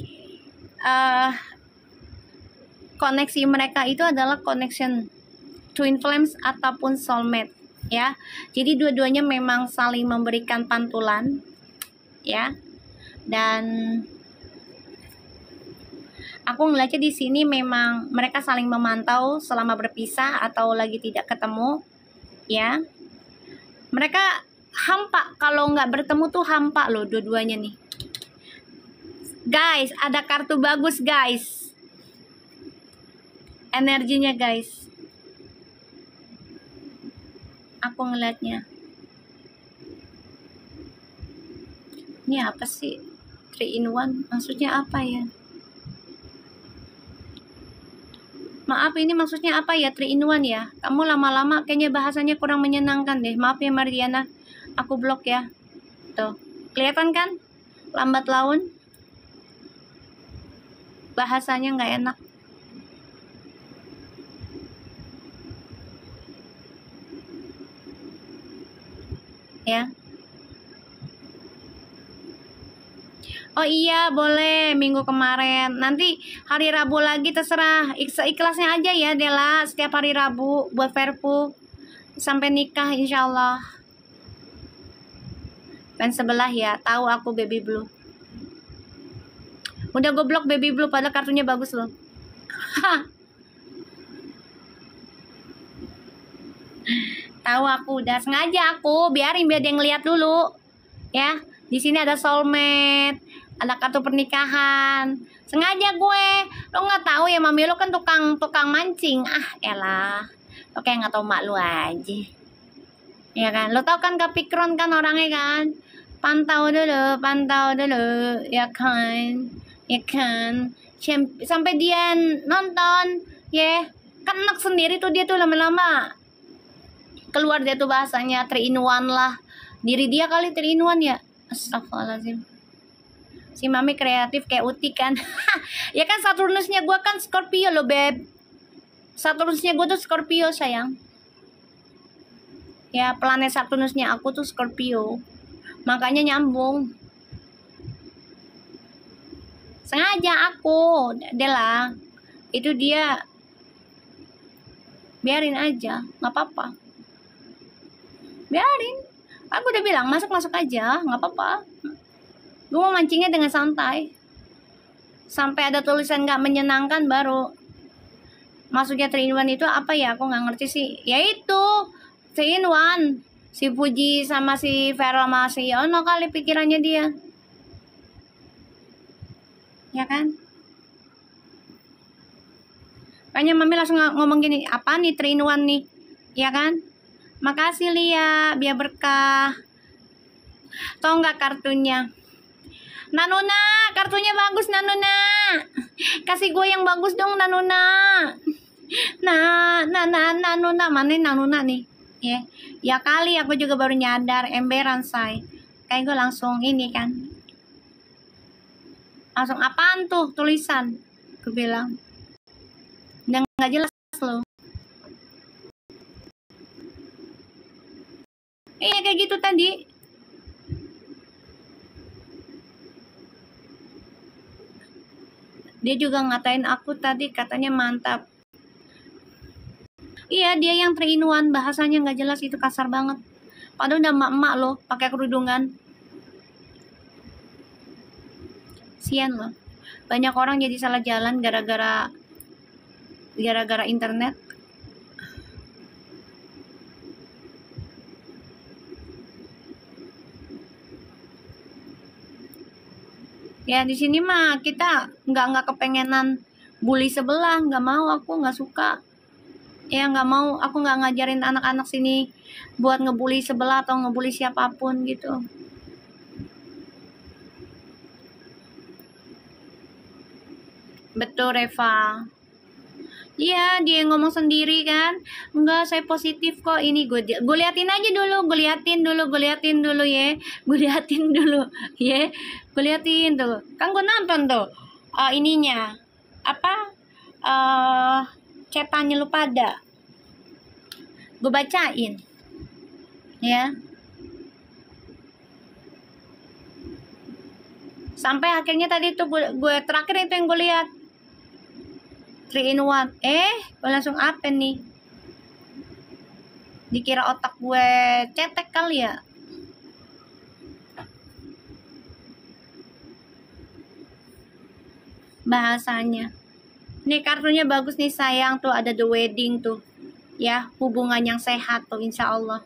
koneksi mereka itu adalah connection twin flames ataupun soulmate ya. Jadi dua-duanya memang saling memberikan pantulan ya. Dan aku ngeliatnya di sini memang mereka saling memantau selama berpisah atau lagi tidak ketemu ya. Mereka hampa, kalau nggak bertemu tuh hampa loh dua-duanya nih. Guys, ada kartu bagus guys. Energinya guys. Aku ngeliatnya. Ini apa sih? 3 in 1 maksudnya apa ya? Maaf, ini maksudnya apa ya 3 in 1 ya? Kamu lama-lama kayaknya bahasanya kurang menyenangkan deh. Maaf ya Mariana, aku blok ya. Tuh, kelihatan kan? Lambat laun. Bahasanya nggak enak. Ya. Oh iya, boleh minggu kemarin. Nanti hari Rabu lagi terserah. Ikhlasnya aja ya Dela. Setiap hari Rabu buat Verpu. Sampai nikah insya Allah. Fans sebelah ya. Tahu aku baby blue. Udah gue blok baby blue padahal kartunya bagus loh. Tahu aku udah sengaja aku biarin biar dia ngeliat dulu. Ya, di sini ada soulmate. Ada kartu pernikahan. Sengaja gue. Lo nggak tahu ya mami lo kan tukang mancing. Elah. Lo kayak nggak tahu mak lo aja. Ya kan. Lo tau kan Capricorn kan orangnya kan. Pantau dulu. Ya kan. Sampai dia nonton. Ya. Kan enak sendiri tuh dia tuh lama-lama. Keluar dia tuh bahasanya 3 in 1 lah. Diri dia kali 3 in 1 ya. Astagfirullahaladzim. Si mami kreatif kayak Uti kan. Ya kan Saturnusnya gue kan Scorpio loh beb. Saturnusnya gue tuh Scorpio sayang. Ya planet Saturnusnya aku tuh Scorpio. Makanya nyambung. Sengaja aku Dela. Itu dia. Biarin aja. Gak apa-apa. Biarin. Aku udah bilang masuk aja. Gak apa-apa. Gue mau mancingnya dengan santai. Sampai ada tulisan gak menyenangkan baru. Maksudnya 3 in 1 itu apa ya? Aku gak ngerti sih. Ya itu 3 in 1. Si Puji sama si Vera sama si Yono kali pikirannya dia. Ya kan? Makanya mami langsung ngomong gini. Apa nih 3 in 1 nih? Ya kan? Makasih Lia. Biar berkah. Tau gak kartunya? Nanuna, kartunya bagus Nanuna. Kasih gue yang bagus dong Nanuna. Nanuna, mana Nanuna nih? Ya kali aku juga baru nyadar emberan say. Kayak gue langsung ini kan. Langsung apaan tuh tulisan? Gue bilang nggak jelas loh. Iya kayak gitu tadi. Dia juga ngatain aku tadi, katanya mantap. Iya, dia yang 3-in-1, bahasanya nggak jelas, itu kasar banget. Padahal udah emak-emak loh, pakai kerudungan. Sian loh. Banyak orang jadi salah jalan gara-gara internet. Ya di sini mah kita nggak kepengenan bully sebelah, nggak mau, aku nggak suka. Ya nggak mau, aku nggak ngajarin anak-anak sini buat ngebully sebelah atau ngebully siapapun gitu. Betul Reva. Iya, dia ngomong sendiri kan. Enggak, saya positif kok. Ini gue liatin aja dulu, gue liatin dulu ya. Gue liatin dulu ya. Gue liatin tuh. Kan gue nonton tuh. Ininya. Apa? Cetannya lu pada. Gue bacain. Ya. Sampai akhirnya tadi tuh gue terakhir itu yang gue lihat. 3-in-1. Gue langsung apa nih? Dikira otak gue cetek kali ya. Bahasanya. Nih kartunya bagus nih sayang, tuh ada the wedding tuh. Ya, hubungan yang sehat tuh insya Allah.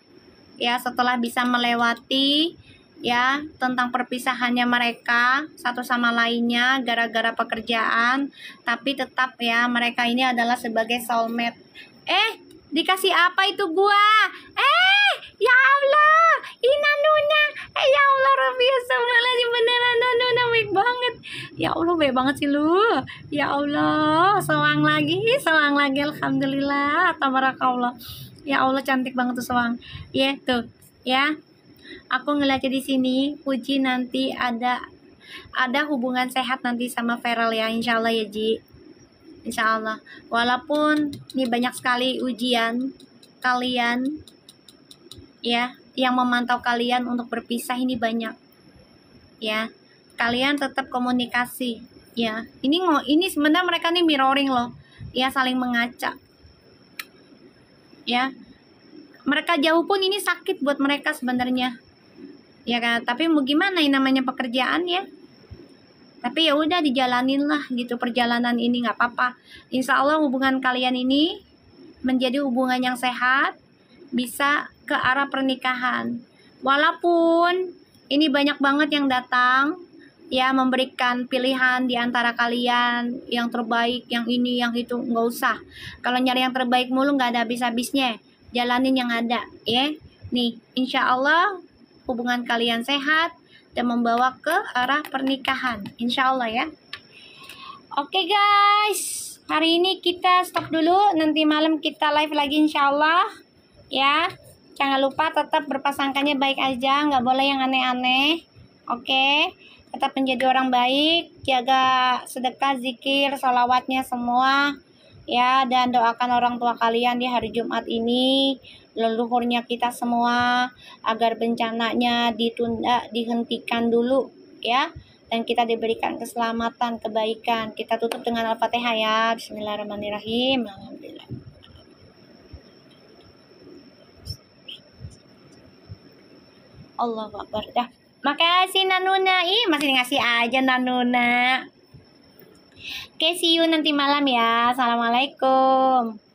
Ya, setelah bisa melewati ya tentang perpisahannya mereka satu sama lainnya gara-gara pekerjaan, tapi tetap ya mereka ini adalah sebagai soulmate. Dikasih apa itu gua? Ya Allah, Ina Nuna. Ya Allah, Rabbiyasalamualaikum, beneran Nuna baik banget. Ya Allah, baik banget sih lu. Ya Allah, sewang lagi, alhamdulillah, tabarakallah. Ya Allah, cantik banget tuh sewang. Ya tuh, ya. Aku ngeliatnya di sini, Puji nanti ada hubungan sehat nanti sama Feral ya, insya Allah ya Ji. Insya Allah. Walaupun ini banyak sekali ujian kalian, ya, yang memantau kalian untuk berpisah ini banyak. Ya, kalian tetap komunikasi. Ya, ini sebenarnya mereka nih mirroring loh. Ya, saling mengaca. Ya, mereka jauh pun ini sakit buat mereka sebenarnya. Ya kan, tapi mau gimana, ini namanya pekerjaan ya. Tapi ya udah dijalanin lah gitu perjalanan ini, nggak apa-apa. Insya Allah hubungan kalian ini menjadi hubungan yang sehat, bisa ke arah pernikahan. Walaupun ini banyak banget yang datang ya memberikan pilihan di antara kalian yang terbaik, yang ini, yang itu, nggak usah. Kalau nyari yang terbaik mulu nggak ada habis-habisnya. Jalanin yang ada ya. Nih, insya Allah hubungan kalian sehat dan membawa ke arah pernikahan, insya Allah ya. Oke guys, hari ini kita stop dulu, nanti malam kita live lagi insya Allah ya. Jangan lupa tetap berpasangkannya baik aja, nggak boleh yang aneh-aneh. Oke, tetap menjadi orang baik, jaga sedekah, zikir, sholawatnya semua ya, dan doakan orang tua kalian di hari Jumat ini, leluhurnya kita semua, agar bencananya ditunda, dihentikan dulu ya, dan kita diberikan keselamatan, kebaikan. Kita tutup dengan Al-Fatihah ya. Bismillahirrahmanirrahim. Alhamdulillah. Allahu Akbar. Dah. Makasih Nanuna. Masih ngasih aja Nanuna. Oke, see you nanti malam ya. Assalamualaikum.